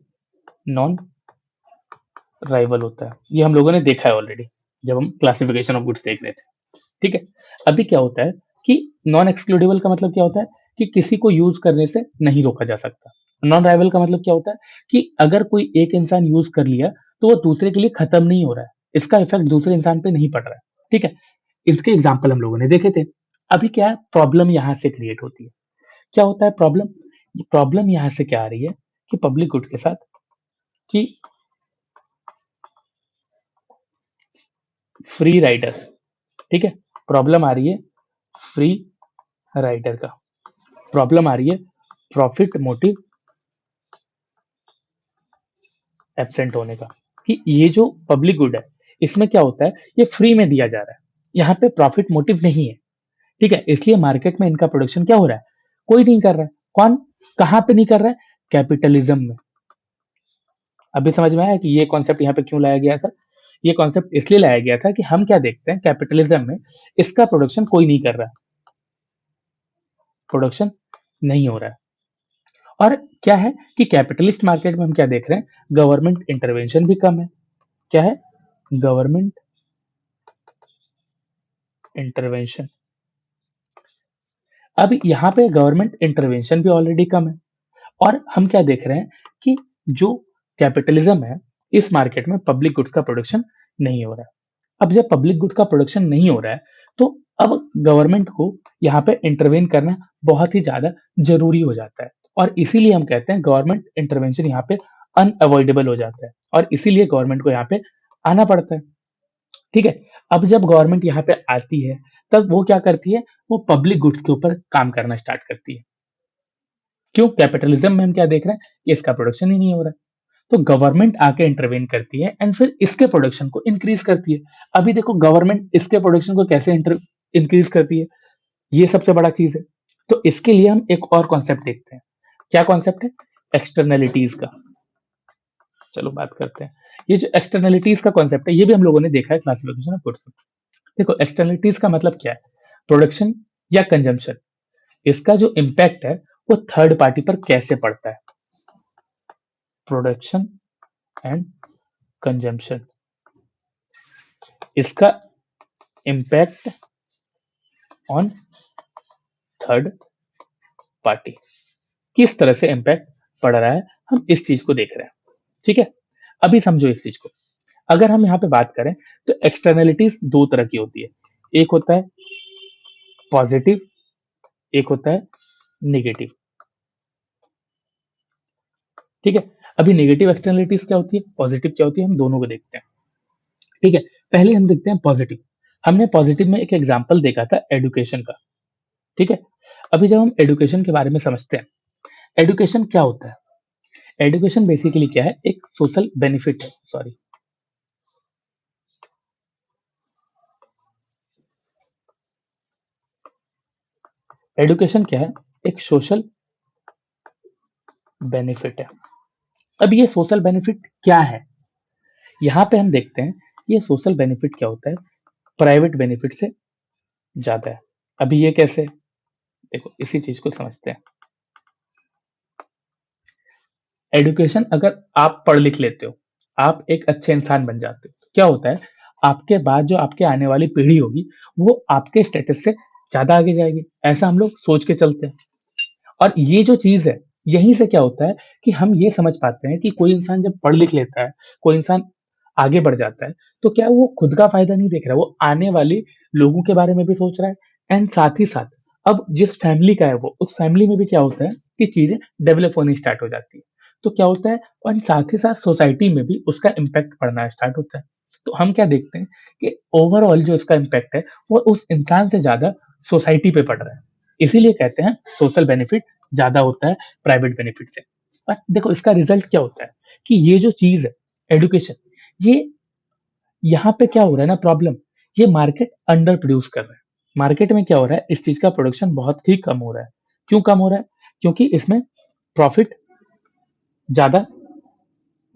नॉन राइवल होता है। ये हम लोगों ने देखा है ऑलरेडी जब हम क्लासिफिकेशन ऑफ गुड्स देख रहे थे। ठीक है, अभी क्या होता है कि नॉन एक्सक्लूडेबल का मतलब क्या होता है कि किसी को यूज करने से नहीं रोका जा सकता। नॉन राइवल का मतलब क्या होता है कि अगर कोई एक इंसान यूज कर लिया तो वो दूसरे के लिए खत्म नहीं हो रहा है, इसका इफेक्ट दूसरे इंसान पे नहीं पड़ रहा है। ठीक है, इसके एग्जाम्पल हम लोगों ने देखे थे। अभी क्या है, प्रॉब्लम यहां से क्रिएट होती है। क्या होता है प्रॉब्लम, प्रॉब्लम यहां से क्या आ रही है कि पब्लिक गुड के साथ कि फ्री राइडर। ठीक है, प्रॉब्लम आ रही है फ्री राइडर का, प्रॉब्लम आ रही है प्रॉफिट मोटिव एब्सेंट होने का, कि ये जो पब्लिक गुड है इसमें क्या होता है, ये फ्री में दिया जा रहा है, यहाँ पे प्रॉफिट मोटिव नहीं है। ठीक है, इसलिए मार्केट में इनका प्रोडक्शन क्या हो रहा है, कोई नहीं कर रहा है। कौन, कहां पे नहीं कर रहा है, कैपिटलिज्म में। अभी समझ में आया कि ये कॉन्सेप्ट यहाँ पे क्यों लाया गया था। ये कॉन्सेप्ट इसलिए लाया गया था कि हम क्या देखते हैं कैपिटलिज्म में, इसका प्रोडक्शन कोई नहीं कर रहा है, प्रोडक्शन नहीं हो रहा है। और क्या है कि कैपिटलिस्ट मार्केट में हम क्या देख रहे हैं, गवर्नमेंट इंटरवेंशन भी कम है। क्या है, गवर्नमेंट इंटरवेंशन। अब यहाँ पे गवर्नमेंट इंटरवेंशन भी ऑलरेडी कम है, और हम क्या देख रहे हैं कि जो कैपिटलिज्म है इस मार्केट में पब्लिक गुड्स का प्रोडक्शन नहीं हो रहा है। अब जब पब्लिक गुड्स का प्रोडक्शन नहीं हो रहा है तो अब गवर्नमेंट को यहाँ पे इंटरवेन करना बहुत ही ज्यादा जरूरी हो जाता है, और इसीलिए हम कहते हैं गवर्नमेंट इंटरवेंशन यहाँ पे अनअवॉइडेबल हो जाता है, और इसीलिए गवर्नमेंट को यहाँ पे आना पड़ता है। ठीक है, अब जब गवर्नमेंट यहाँ पे आती है तब वो क्या करती है, वो पब्लिक गुड्स के ऊपर काम करना स्टार्ट करती है। क्यों, कैपिटलिज्म में हम क्या देख रहे हैं कि इसका प्रोडक्शन ही नहीं हो रहा है, तो गवर्नमेंट आके इंटरवेन करती है एंड फिर इसके प्रोडक्शन को इंक्रीज करती है। अभी देखो गवर्नमेंट इसके प्रोडक्शन को कैसे इंक्रीज करती है, ये सबसे बड़ा चीज है। तो इसके लिए हम एक और कॉन्सेप्ट देखते हैं। क्या कॉन्सेप्ट है, एक्सटर्नलिटीज का। चलो बात करते हैं। ये जो एक्सटर्नलिटीज का कॉन्सेप्ट है ये भी हम लोगों ने देखा है क्लासिफिकेशन ऑफ गुड्स में। देखो एक्सटर्नलिटीज का मतलब क्या है, प्रोडक्शन या कंजम्पशन, इसका जो इम्पैक्ट है वो थर्ड पार्टी पर कैसे पड़ता है। प्रोडक्शन एंड कंजम्पशन, इसका इम्पैक्ट ऑन थर्ड पार्टी, किस तरह से इम्पैक्ट पड़ रहा है, हम इस चीज को देख रहे हैं। ठीक है, अभी समझो इस चीज को। अगर हम यहाँ पे बात करें तो एक्सटर्नलिटीज दो तरह की होती है, एक होता है पॉजिटिव, एक होता है नेगेटिव। ठीक है, अभी नेगेटिव एक्सटर्नलिटीज क्या होती है, पॉजिटिव क्या होती है, हम दोनों को देखते हैं। ठीक है, पहले हम देखते हैं पॉजिटिव। हमने पॉजिटिव में एक एग्जांपल देखा था एडुकेशन का। ठीक है, अभी जब हम एडुकेशन के बारे में समझते हैं, एडुकेशन क्या होता है, एडुकेशन बेसिकली क्या है, एक सोशल बेनिफिट है। सॉरी, एडुकेशन क्या है, एक सोशल बेनिफिट है। अब ये सोशल बेनिफिट क्या है, यहाँ पे हम देखते हैं ये सोशल बेनिफिट क्या होता है, प्राइवेट बेनिफिट से ज्यादा है। अभी ये कैसे, देखो इसी चीज को समझते हैं। एडुकेशन, अगर आप पढ़ लिख लेते हो, आप एक अच्छे इंसान बन जाते हो, तो क्या होता है, आपके बाद जो आपके आने वाली पीढ़ी होगी वो आपके स्टेटस से ज्यादा आगे जाएगी, ऐसा हम लोग सोच के चलते हैं। और ये जो चीज है, यहीं से क्या होता है कि हम ये समझ पाते हैं कि कोई इंसान जब पढ़ लिख लेता है, कोई इंसान आगे बढ़ जाता है, तो क्या वो खुद का फायदा नहीं देख रहा, वो आने वाले लोगों के बारे में भी सोच रहा है। एंड साथ ही साथ अब जिस फैमिली का है वो, उस फैमिली में भी क्या होता है कि चीजें डेवलप होनी स्टार्ट हो जाती है। तो क्या होता है, और साथ ही साथ सोसाइटी में भी उसका इम्पैक्ट पड़ना स्टार्ट होता है। तो हम क्या देखते हैं कि ओवरऑल जो इसका इम्पैक्ट है वो उस इंसान से ज्यादा सोसाइटी पे पड़ रहा है। इसीलिए कहते हैं सोशल बेनिफिट ज्यादा होता है प्राइवेट बेनिफिट से। और देखो इसका रिजल्ट क्या होता है कि ये जो चीज है एडुकेशन, ये यहाँ पे क्या हो रहा है ना प्रॉब्लम, ये मार्केट अंडर प्रोड्यूस कर रहा है। मार्केट में क्या हो रहा है, इस चीज का प्रोडक्शन बहुत ही कम हो रहा है। क्यों कम हो रहा है? क्योंकि इसमें प्रॉफिट ज्यादा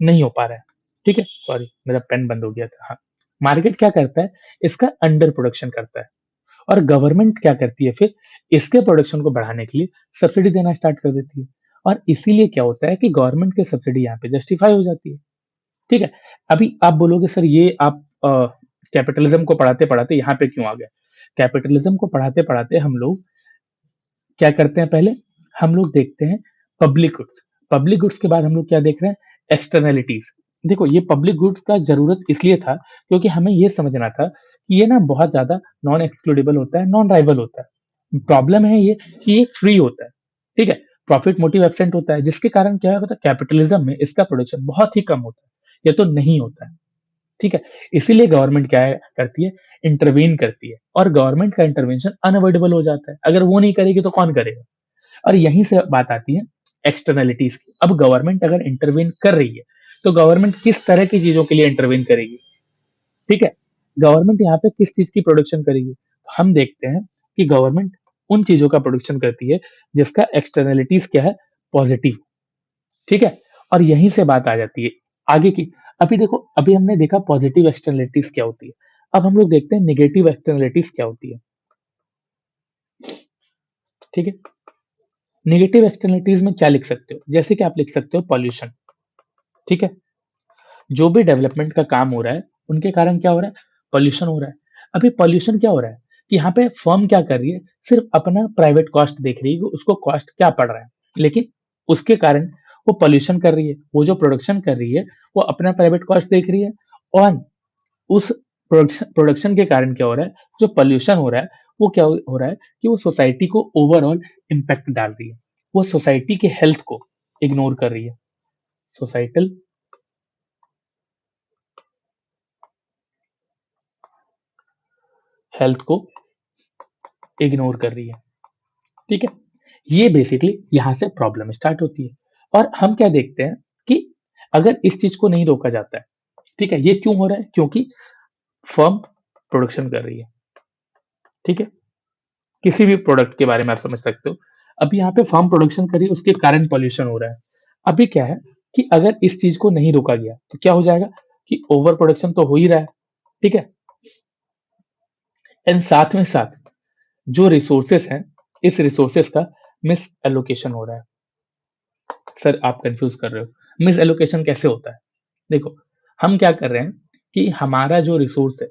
नहीं हो पा रहा है। ठीक है, सॉरी मेरा पेन बंद हो गया था। हाँ, मार्केट क्या करता है, इसका अंडर प्रोडक्शन करता है। और गवर्नमेंट क्या करती है फिर, इसके प्रोडक्शन को बढ़ाने के लिए सब्सिडी देना स्टार्ट कर देती है। और इसीलिए क्या होता है कि गवर्नमेंट की सब्सिडी यहाँ पे जस्टिफाई हो जाती है। ठीक है। अभी आप बोलोगे सर ये आप कैपिटलिज्म को पढ़ाते पढ़ाते यहाँ पे क्यों आ गए? कैपिटलिज्म को पढ़ाते पढ़ाते हम लोग क्या करते हैं, पहले हम लोग देखते हैं पब्लिक गुड्स। पब्लिक गुड्स के बाद हम लोग क्या देख रहे हैं, एक्सटर्नैलिटीज। देखो ये पब्लिक गुड्स का जरूरत इसलिए था क्योंकि हमें ये समझना था कि ये ना बहुत ज्यादा नॉन एक्सक्लूडेबल होता है, नॉन राइवल होता है। प्रॉब्लम है ये कि ये फ्री होता है। ठीक है, प्रॉफिट मोटिव एब्सेंट होता है, जिसके कारण क्या होता है, कैपिटलिज्म में इसका प्रोडक्शन बहुत ही कम होता है, या तो नहीं होता है। ठीक है, इसीलिए गवर्नमेंट क्या करती है, इंटरवीन करती है। और गवर्नमेंट का इंटरवेंशन अनअवॉइडेबल हो जाता है, अगर वो नहीं करेगी तो कौन करेगा? और यहीं से बात आती है एक्सटर्नैलिटीज की। अब गवर्नमेंट अगर इंटरवेन कर रही है तो गवर्नमेंट किस तरह की चीजों के लिए इंटरवेन करेगी? ठीक है, गवर्नमेंट यहाँ पे किस चीज की प्रोडक्शन करेगी? हम देखते हैं कि गवर्नमेंट उन चीजों का प्रोडक्शन करती है जिसका एक्सटर्नैलिटीज क्या है, पॉजिटिव। ठीक है, और यहीं से बात आ जाती है आगे की। अभी देखो, अभी हमने देखा पॉजिटिव एक्सटर्नलिटीज क्या होती है। अब हम लोग देखते हैं नेगेटिव एक्सटर्नलिटीज क्या होती है। ठीक है, नेगेटिव एक्सटर्नलिटीज में क्या लिख सकते हो, जैसे कि आप लिख सकते हो पॉल्यूशन। ठीक है, जो भी डेवलपमेंट का काम हो रहा है उनके कारण क्या हो रहा है, पॉल्यूशन हो रहा है। अभी पॉल्यूशन क्या हो रहा है कि यहाँ पे फर्म क्या कर रही है, सिर्फ अपना प्राइवेट कॉस्ट देख रही है कि उसको कॉस्ट क्या पड़ रहा है, लेकिन उसके कारण वो पॉल्यूशन कर रही है। वो जो प्रोडक्शन कर रही है वो अपना प्राइवेट कॉस्ट देख रही है। और उस प्रोडक्शन के कारण क्या हो रहा है, जो पॉल्यूशन हो रहा है वो क्या हो रहा है कि वो सोसाइटी को ओवरऑल इम्पैक्ट डाल रही है। वो सोसाइटी के हेल्थ को इग्नोर कर रही है। सोसाइटल हेल्थ को इग्नोर कर रही है। ठीक है, ये बेसिकली यहां से प्रॉब्लम स्टार्ट होती है। और हम क्या देखते हैं कि अगर इस चीज को नहीं रोका जाता है, ठीक है, ये क्यों हो रहा है, क्योंकि फर्म प्रोडक्शन कर रही है। ठीक है, किसी भी प्रोडक्ट के बारे में आप समझ सकते हो। अभी यहाँ पे फर्म प्रोडक्शन करी, उसके कारण पॉल्यूशन हो रहा है। अभी क्या है कि अगर इस चीज को नहीं रोका गया तो क्या हो जाएगा कि ओवर प्रोडक्शन तो हो ही रहा है। ठीक है, एंड साथ में साथ जो रिसोर्सेस हैं, इस रिसोर्सेस का मिस एलोकेशन हो रहा है। सर आप कंफ्यूज कर रहे हो, मिस एलोकेशन कैसे होता है? देखो, हम क्या कर रहे हैं कि हमारा जो रिसोर्स है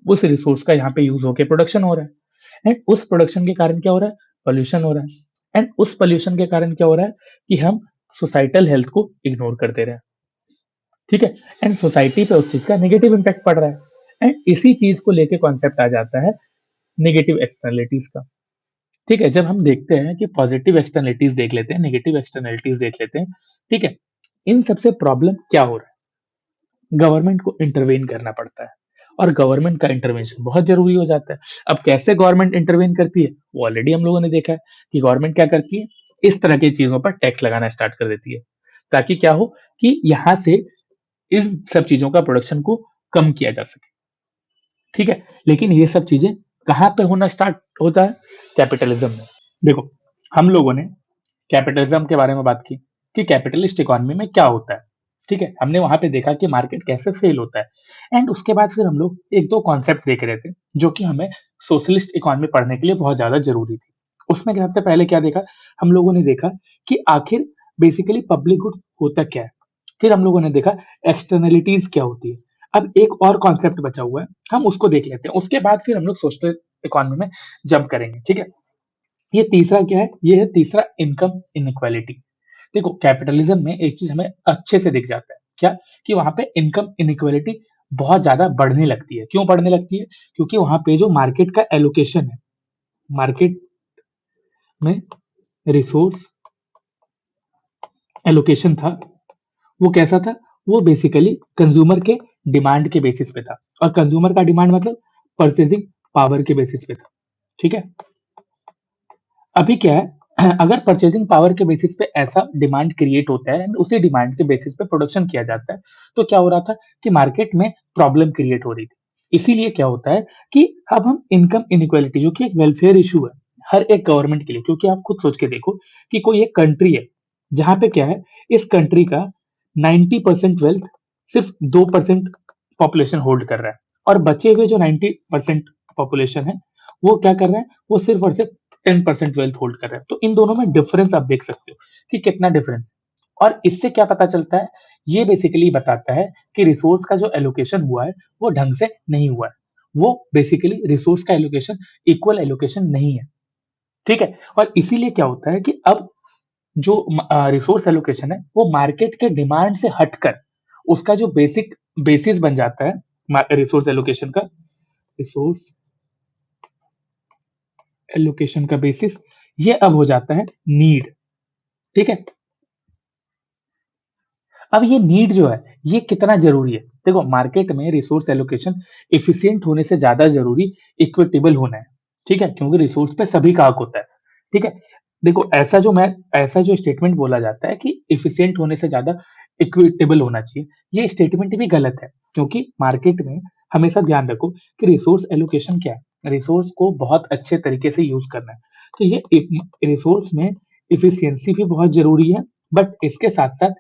उस रिसोर्स का यहाँ पे यूज होके प्रोडक्शन हो रहा है। एंड उस प्रोडक्शन के कारण क्या हो रहा है, पॉल्यूशन हो रहा है। एंड उस पॉल्यूशन के कारण क्या हो रहा है कि हम सोसाइटल हेल्थ को इग्नोर कर दे रहे हैं। ठीक है, एंड सोसाइटी पे उस चीज का नेगेटिव इम्पैक्ट पड़ रहा है। एंड इसी चीज को लेके कॉन्सेप्ट आ जाता है नेगेटिव एक्सटर्नलिटीज का। ठीक है, जब हम देखते हैं कि पॉजिटिव एक्सटर्नलिटीज देख लेते हैं, नेगेटिव एक्सटर्नलिटीज देख लेते हैं। ठीक है, इन सबसे प्रॉब्लम क्या हो रहा है, गवर्नमेंट को इंटरवेन करना पड़ता है। और गवर्नमेंट का इंटरवेंशन बहुत जरूरी हो जाता है। अब कैसे गवर्नमेंट इंटरवेन करती है, वो ऑलरेडी हम लोगों ने देखा है कि गवर्नमेंट क्या करती है, इस तरह की चीजों पर टैक्स लगाना स्टार्ट कर देती है, ताकि क्या हो कि यहाँ से इस सब चीजों का प्रोडक्शन को कम किया जा सके। ठीक है, लेकिन ये सब चीजें कहाँ पे होना स्टार्ट होता है, कैपिटलिज्म में। देखो, हम लोगों ने कैपिटलिज्म के बारे में बात की कि कैपिटलिस्ट इकोनॉमी में क्या होता है। ठीक है, हमने वहां पे देखा कि मार्केट कैसे फेल होता है। एंड उसके बाद फिर हम लोग एक दो कॉन्सेप्ट देख रहे थे जो कि हमें सोशलिस्ट इकोनॉमी पढ़ने के लिए बहुत ज्यादा जरूरी थी। उसमें सबसे पहले क्या देखा, हम लोगों ने देखा कि आखिर बेसिकली पब्लिक गुड होता क्या है। फिर हम लोगों ने देखा एक्सटर्नलिटीज क्या होती है। अब एक और कॉन्सेप्ट बचा हुआ है, हम उसको देख लेते हैं, उसके बाद फिर हम लोग सोशल इकोनॉमी में जंप करेंगे। ठीक है, ये तीसरा क्या है? ये है तीसरा इनकम इनइक्वालिटी। देखो कैपिटलिज्म में एक चीज हमें अच्छे से दिख जाता है क्या, कि वहां पे इनकम इनइक्वालिटी बहुत ज्यादा बढ़ने लगती है। क्यों बढ़ने लगती है? क्योंकि वहां पे जो मार्केट का एलोकेशन है, मार्केट में रिसोर्स एलोकेशन था, वो कैसा था? वो बेसिकली कंज्यूमर के डिमांड के बेसिस पे था। और कंज्यूमर का डिमांड मतलब परचेजिंग पावर के बेसिस पे था। ठीक है। अभी क्या है, अगर परचेजिंग पावर के बेसिस पे ऐसा डिमांड क्रिएट होता है एंड उसी डिमांड के बेसिस पे प्रोडक्शन किया जाता है, तो क्या हो रहा था कि मार्केट में प्रॉब्लम क्रिएट हो रही थी। इसीलिए क्या होता है कि अब हम इनकम इनइक्वालिटी, जो कि एक वेलफेयर इशू है हर एक गवर्नमेंट के लिए, क्योंकि आप खुद सोच के देखो कि कोई एक कंट्री है जहां पे क्या है, इस कंट्री का 90% वेल्थ सिर्फ 2% पॉपुलेशन होल्ड कर रहा है, और बचे हुए जो 90% पॉपुलेशन है वो क्या कर रहे हैं, वो सिर्फ और सिर्फ 10% वेल्थ होल्ड कर रहे हैं। तो इन दोनों में डिफरेंस आप देख सकते हो कि कितना डिफरेंस है। और इससे क्या पता चलता है? ये बेसिकली बताता है कि रिसोर्स का जो एलोकेशन हुआ है वो ढंग से नहीं हुआ है। वो बेसिकली रिसोर्स का एलोकेशन इक्वल एलोकेशन नहीं है। ठीक है। और इसीलिए क्या होता है कि अब जो रिसोर्स एलोकेशन है वो मार्केट के डिमांड से हटकर उसका जो बेसिक बेसिस बन जाता है रिसोर्स एलोकेशन का, रिसोर्स एलोकेशन का बेसिस ये अब हो जाता है नीड। ठीक है। अब ये नीड जो है ये कितना जरूरी है? देखो मार्केट में रिसोर्स एलोकेशन एफिशिएंट होने से ज्यादा जरूरी इक्विटेबल होना है। ठीक है, क्योंकि रिसोर्स पे सभी का हक होता है। ठीक है। देखो ऐसा जो स्टेटमेंट बोला जाता है कि एफिशिएंट होने से ज्यादा इक्विटेबल होना चाहिए, ये स्टेटमेंट भी गलत है। क्योंकि मार्केट में हमेशा ध्यान रखो कि रिसोर्स एलोकेशन क्या है, रिसोर्स को बहुत अच्छे तरीके से यूज करना है। तो ये रिसोर्स में इफिशियंसी भी बहुत जरूरी है, बट इसके साथ साथ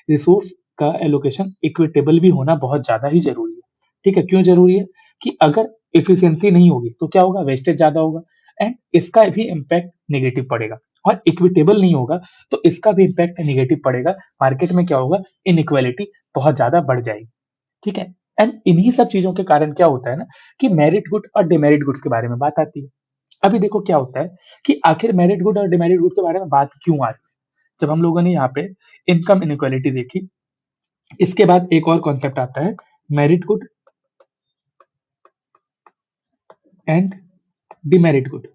रिसोर्स का एलोकेशन इक्विटेबल भी होना बहुत ज्यादा ही जरूरी है। ठीक है, क्यों जरूरी है? कि अगर एफिशिएंसी नहीं होगी तो क्या होगा, वेस्टेज ज्यादा होगा एंड इसका भी इम्पैक्ट नेगेटिव पड़ेगा। और इक्विटेबल नहीं होगा तो इसका भी इम्पैक्ट नेगेटिव पड़ेगा। मार्केट में क्या होगा, इनइक्वालिटी बहुत ज्यादा बढ़ जाएगी। ठीक है। एंड इन्हीं सब चीजों के कारण क्या होता है ना, कि मेरिट गुड और डिमेरिट गुड्स के बारे में बात आती है। अभी देखो क्या होता है कि आखिर मेरिट गुड और डिमेरिट गुड के बारे में बात क्यों आ रही है? जब हम लोगों ने यहाँ पे इनकम इनइक्वालिटी देखी, इसके बाद एक और कॉन्सेप्ट आता है merit good and demerit good.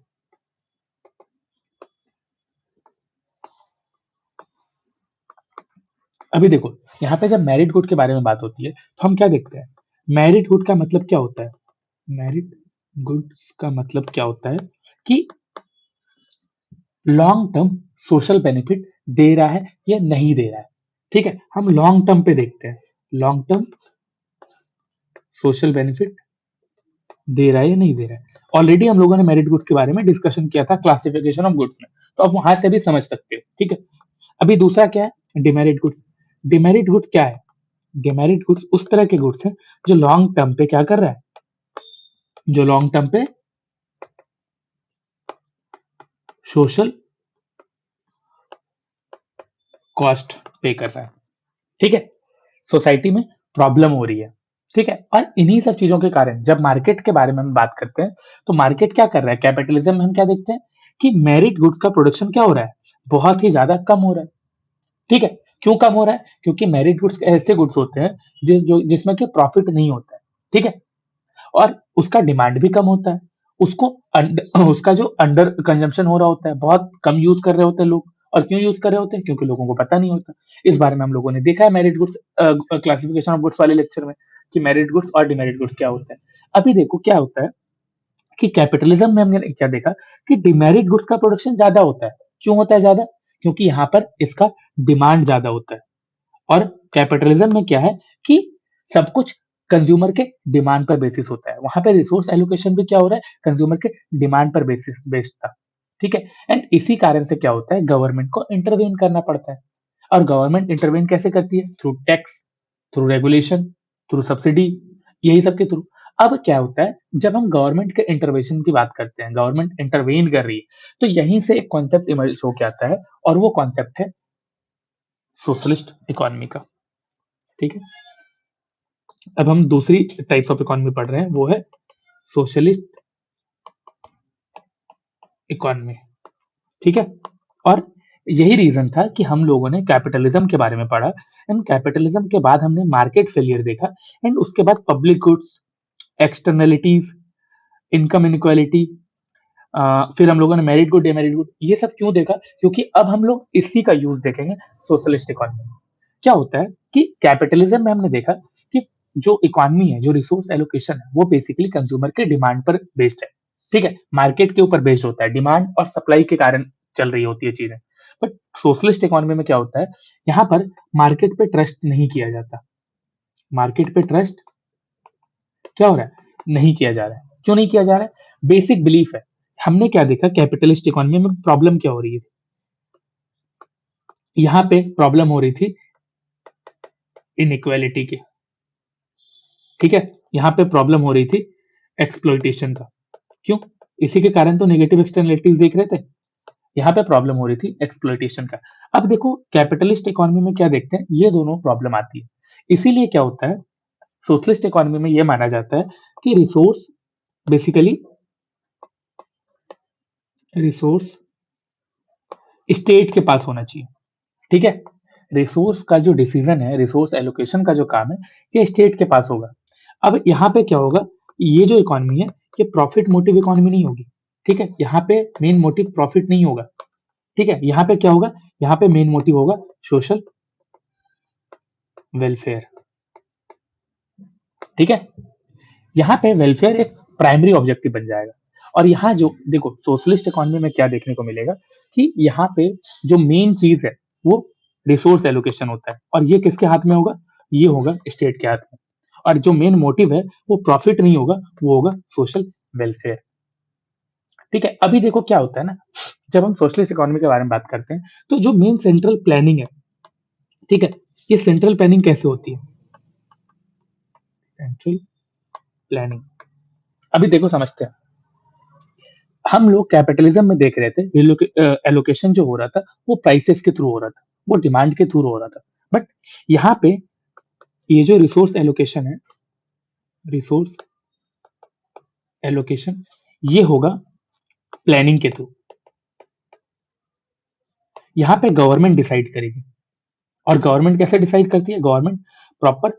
अभी देखो यहाँ पे जब मेरिट गुड के बारे में बात होती है तो हम क्या देखते हैं, मेरिट गुड का मतलब क्या होता है? मेरिट गुड्स का मतलब क्या होता है कि लॉन्ग टर्म सोशल बेनिफिट दे रहा है या नहीं दे रहा है। ठीक है, हम लॉन्ग टर्म पे देखते हैं, लॉन्ग टर्म सोशल बेनिफिट दे रहा है या नहीं दे रहा है। ऑलरेडी हम लोगों ने मेरिट गुड्स के बारे में डिस्कशन किया था क्लासिफिकेशन ऑफ गुड्स में, तो आप वहां से भी समझ सकते हो। ठीक है। अभी दूसरा क्या है, डिमेरिट गुड्स। डिमेरिट गुड्स क्या है? डिमेरिट गुड्स उस तरह के गुड्स हैं जो लॉन्ग टर्म पे क्या कर रहा है, जो लॉन्ग टर्म पे सोशल कॉस्ट पे कर रहा है। ठीक है, सोसाइटी में प्रॉब्लम हो रही है। ठीक है, और इन्हीं सब चीजों के कारण जब मार्केट के बारे में हम बात करते हैं तो मार्केट क्या कर रहा है, कैपिटलिज्म में हम क्या देखते हैं कि मेरिट गुड्स का प्रोडक्शन क्या हो रहा है, बहुत ही ज्यादा कम हो रहा है। ठीक है, क्यों कम हो रहा है? क्योंकि मेरिट गुड्स ऐसे गुड्स होते हैं जिसमें कि प्रॉफिट नहीं होता है। ठीक है, और उसका डिमांड भी कम होता है। उसको उसका जो अंडर कंजम्पशन हो रहा होता है, बहुत कम यूज कर रहे होते हैं लोग। और क्यों यूज कर रहे होते हैं? क्योंकि लोगों को पता नहीं होता। इस बारे में हम लोगों ने देखा है merit goods classification of goods वाले लेक्चर में, कि मेरिट गुड्स और डिमेरिट गुड्स क्या होता है। अभी देखो क्या होता है कि कैपिटलिज्म में हमने क्या देखा कि डिमेरिट गुड्स का प्रोडक्शन ज्यादा होता है। क्यों होता है ज्यादा? क्योंकि यहाँ पर इसका डिमांड ज्यादा होता है। और कैपिटलिज्म में क्या है कि सब कुछ कंज्यूमर के डिमांड पर बेसिस होता है। वहां पे रिसोर्स एलोकेशन भी क्या हो रहा है, कंज्यूमर के डिमांड पर बेसिस बेस्ड था। ठीक है, एंड इसी कारण से क्या होता है, गवर्नमेंट को इंटरवेन करना पड़ता है। और गवर्नमेंट इंटरवेन कैसे करती है? Through tax, through regulation, through subsidy, यही सब के थ्रू। अब क्या होता है, जब हम गवर्नमेंट के इंटरवेंशन की बात करते हैं, गवर्नमेंट इंटरवेन कर रही है, तो यहीं से एक कॉन्सेप्ट इमर्ज होके आता है, और वो कॉन्सेप्ट है सोशलिस्ट इकोनॉमी का। ठीक है, अब हम दूसरी टाइप्स ऑफ इकोनॉमी पढ़ रहे हैं, वो है सोशलिस्ट इकोनॉमी। ठीक है। और यही रीजन था कि हम लोगों ने कैपिटलिज्म के बारे में पढ़ा, एंड कैपिटलिज्म के बाद हमने मार्केट फेलियर देखा, एंड उसके बाद public goods, externalities, income inequality, फिर हम लोगों ने मेरिट गुड डेमेरिट गुड, ये सब क्यों देखा? क्योंकि अब हम लोग इसी का यूज देखेंगे सोशलिस्ट इकोनॉमी में। क्या होता है कि कैपिटलिज्म में हमने देखा कि जो इकोनॉमी है, जो रिसोर्स एलोकेशन है, वो बेसिकली कंज्यूमर के डिमांड पर बेस्ड है। ठीक है, मार्केट के ऊपर बेस्ड होता है, डिमांड और सप्लाई के कारण चल रही होती है चीजें। बट सोशलिस्ट इकोनॉमी में क्या होता है, यहाँ पर मार्केट पे ट्रस्ट नहीं किया जाता। मार्केट पे ट्रस्ट क्या हो रहा है, नहीं किया जा रहा है। क्यों नहीं किया जा रहा है? बेसिक बिलीफ है। हमने क्या देखा, कैपिटलिस्ट इकोनॉमी में प्रॉब्लम क्या हो रही है, यहाँ पे प्रॉब्लम हो रही थी इनइक्वालिटी की। ठीक है, यहाँ पे प्रॉब्लम हो रही थी एक्सप्लॉइटेशन का। क्यों? इसी के कारण तो नेगेटिव एक्सटर्नलिटीज देख रहे थे। यहाँ पे प्रॉब्लम हो रही थी एक्सप्लॉइटेशन का। अब देखो कैपिटलिस्ट इकोनॉमी में क्या देखते हैं, ये दोनों प्रॉब्लम आती है। इसीलिए क्या होता है, सोशलिस्ट इकोनॉमी में ये माना जाता है कि बेसिकली रिसोर्स स्टेट के पास होना चाहिए। ठीक है, रिसोर्स का जो डिसीजन है, रिसोर्स एलोकेशन का जो काम है, ये स्टेट के पास होगा। अब यहाँ पे क्या होगा, ये जो इकोनॉमी है, ये प्रॉफिट मोटिव इकोनॉमी नहीं होगी। ठीक है, यहाँ पे मेन मोटिव प्रॉफिट नहीं होगा। ठीक है, यहाँ पे क्या होगा, यहाँ पे मेन मोटिव होगा सोशल वेलफेयर। ठीक है, यहाँ पे वेलफेयर एक प्राइमरी ऑब्जेक्टिव बन जाएगा। और यहाँ जो देखो सोशलिस्ट इकोनॉमी में क्या देखने को मिलेगा कि यहाँ पे जो मेन चीज है वो रिसोर्स एलोकेशन होता है, और ये किसके हाथ में होगा, ये होगा स्टेट के हाथ में। और जो मेन मोटिव है वो प्रॉफिट नहीं होगा, वो होगा सोशल वेलफेयर। ठीक है, अभी देखो क्या होता है ना, जब हम सोशलिस्ट इकोनॉमी के बारे में बात करते हैं, तो जो मेन सेंट्रल प्लानिंग है, ठीक है, ये सेंट्रल प्लानिंग कैसे होती है, सेंट्रल प्लानिंग, अभी देखो समझते हैं। हम लोग कैपिटलिज्म में देख रहे थे एलोकेशन जो हो रहा था वो प्राइसेस के थ्रू हो रहा था, वो डिमांड के थ्रू हो रहा था। बट यहाँ पे ये जो रिसोर्स एलोकेशन है, रिसोर्स एलोकेशन, ये होगा प्लानिंग के थ्रू। यहाँ पे गवर्नमेंट डिसाइड करेगी। और गवर्नमेंट कैसे डिसाइड करती है, गवर्नमेंट प्रॉपर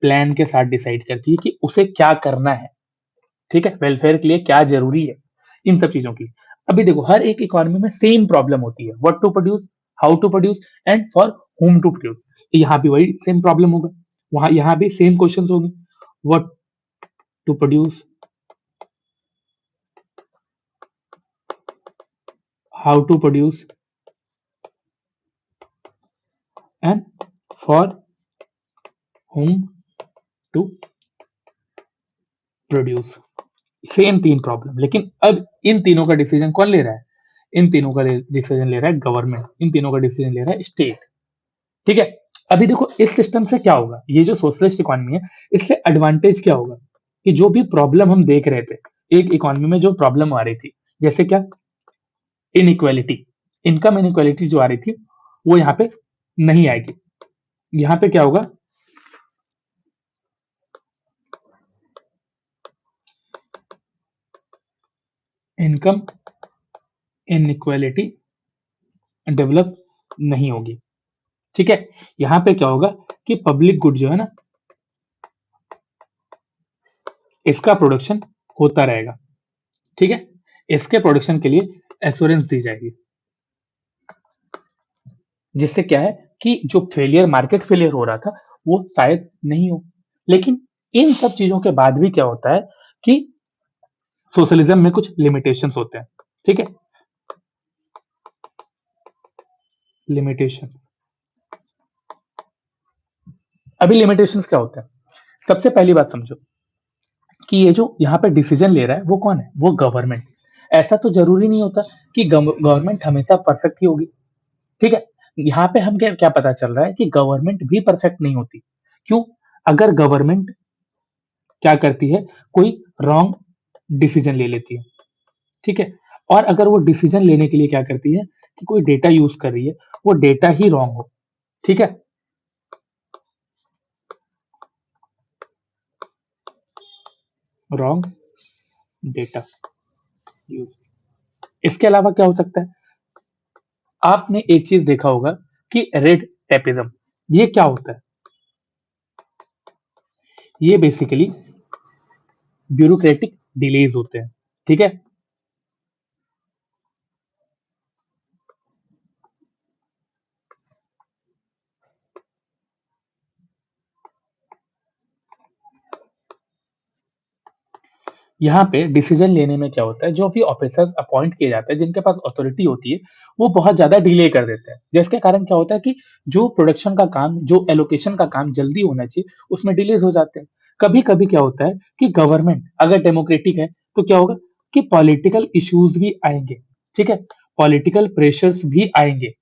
प्लान के साथ डिसाइड करती है कि उसे क्या करना है। ठीक है, वेलफेयर के लिए क्या जरूरी है, इन सब चीजों की। अभी देखो हर एक इकोनॉमी में सेम प्रॉब्लम होती है, what to produce, how to produce, and for whom to produce. यहाँ भी वही सेम प्रॉब्लम होगा, वहां यहाँ भी सेम क्वेश्चन होंगे, what to produce, how to produce, and for whom to produce. Same तीन प्रॉब्लम, लेकिन अब इन तीनों का डिसीजन कौन ले रहा है, इन तीनों का डिसीजन ले रहा है गवर्नमेंट, इन तीनों का डिसीजन ले रहा है स्टेट। ठीक है, अभी देखो इस सिस्टम से क्या होगा, ये जो सोशलिस्ट इकोनॉमी है, इससे एडवांटेज क्या होगा कि जो भी प्रॉब्लम हम देख रहे थे, एक इकोनॉमी में जो प्रॉब्लम आ रही थी, जैसे क्या, इनइक्वालिटी, इनकम इनइक्वालिटी जो आ रही थी, वो यहाँ पे नहीं आएगी। यहाँ पे क्या होगा, इनकम इनइक्वालिटी डेवलप नहीं होगी। ठीक है, यहाँ पे क्या होगा कि पब्लिक गुड जो है ना, इसका प्रोडक्शन होता रहेगा। ठीक है, इसके प्रोडक्शन के लिए एश्योरेंस दी जाएगी, जिससे क्या है कि जो फेलियर, मार्केट फेलियर हो रहा था, वो शायद नहीं हो। लेकिन इन सब चीजों के बाद भी क्या होता है कि सोशलिज्म में कुछ लिमिटेशंस होते हैं। ठीक है, लिमिटेशन, अभी लिमिटेशंस क्या होते हैं, सबसे पहली बात समझो कि ये जो यहाँ पे डिसीजन ले रहा है वो कौन है, वो गवर्नमेंट। ऐसा तो जरूरी नहीं होता कि गवर्नमेंट हमेशा परफेक्ट ही होगी। ठीक है, यहाँ पे हम क्या क्या पता चल रहा है कि गवर्नमेंट भी परफेक्ट नहीं होती। क्यों? अगर गवर्नमेंट क्या करती है, कोई रॉन्ग डिसीजन ले लेती है। ठीक है, और अगर वो डिसीजन लेने के लिए क्या करती है कि कोई डेटा यूज कर रही है, वो डेटा ही रॉन्ग हो। ठीक है, रॉन्ग डेटा यूज। इसके अलावा क्या हो सकता है, आपने एक चीज देखा होगा कि रेड टेपिज्म, ये क्या होता है? ये बेसिकली ब्यूरोक्रेटिक डिलेज होते हैं, ठीक है। यहाँ पे डिसीजन लेने में क्या होता है, जो भी ऑफिसर्स अपॉइंट किए जाते हैं, जिनके पास अथॉरिटी होती है, वो बहुत ज्यादा डिले कर देते हैं, जिसके कारण क्या होता है कि जो प्रोडक्शन का काम, जो एलोकेशन का काम जल्दी होना चाहिए, उसमें डिलेज हो जाते हैं। कभी कभी क्या होता है कि गवर्नमेंट अगर डेमोक्रेटिक है, तो क्या होगा कि पॉलिटिकल इश्यूज भी आएंगे, ठीक है, पॉलिटिकल प्रेशर्स भी आएंगे,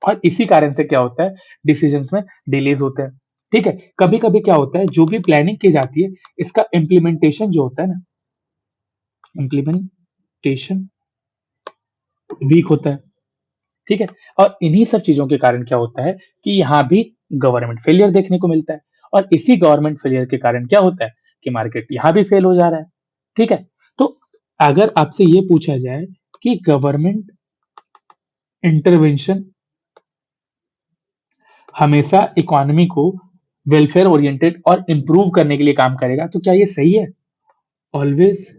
और इसी कारण से क्या होता है, डिसीजंस में डिलेज होते हैं, ठीक है। कभी कभी क्या होता है, जो भी प्लानिंग की जाती है, इसका इम्प्लीमेंटेशन जो होता है ना, इम्प्लीमेंटेशन वीक होता है, ठीक है। और इन्हीं सब चीजों के कारण क्या होता है कि यहाँ भी गवर्नमेंट फेलियर देखने को मिलता है, और इसी गवर्नमेंट फेलियर के कारण क्या होता है कि मार्केट यहाँ भी फेल हो जा रहा है, ठीक है। तो अगर आपसे ये पूछा जाए कि गवर्नमेंट इंटरवेंशन हमेशा इकोनॉमी को वेलफेयर ओरिएंटेड और इंप्रूव करने के लिए काम करेगा, तो क्या ये सही है? ऑलवेज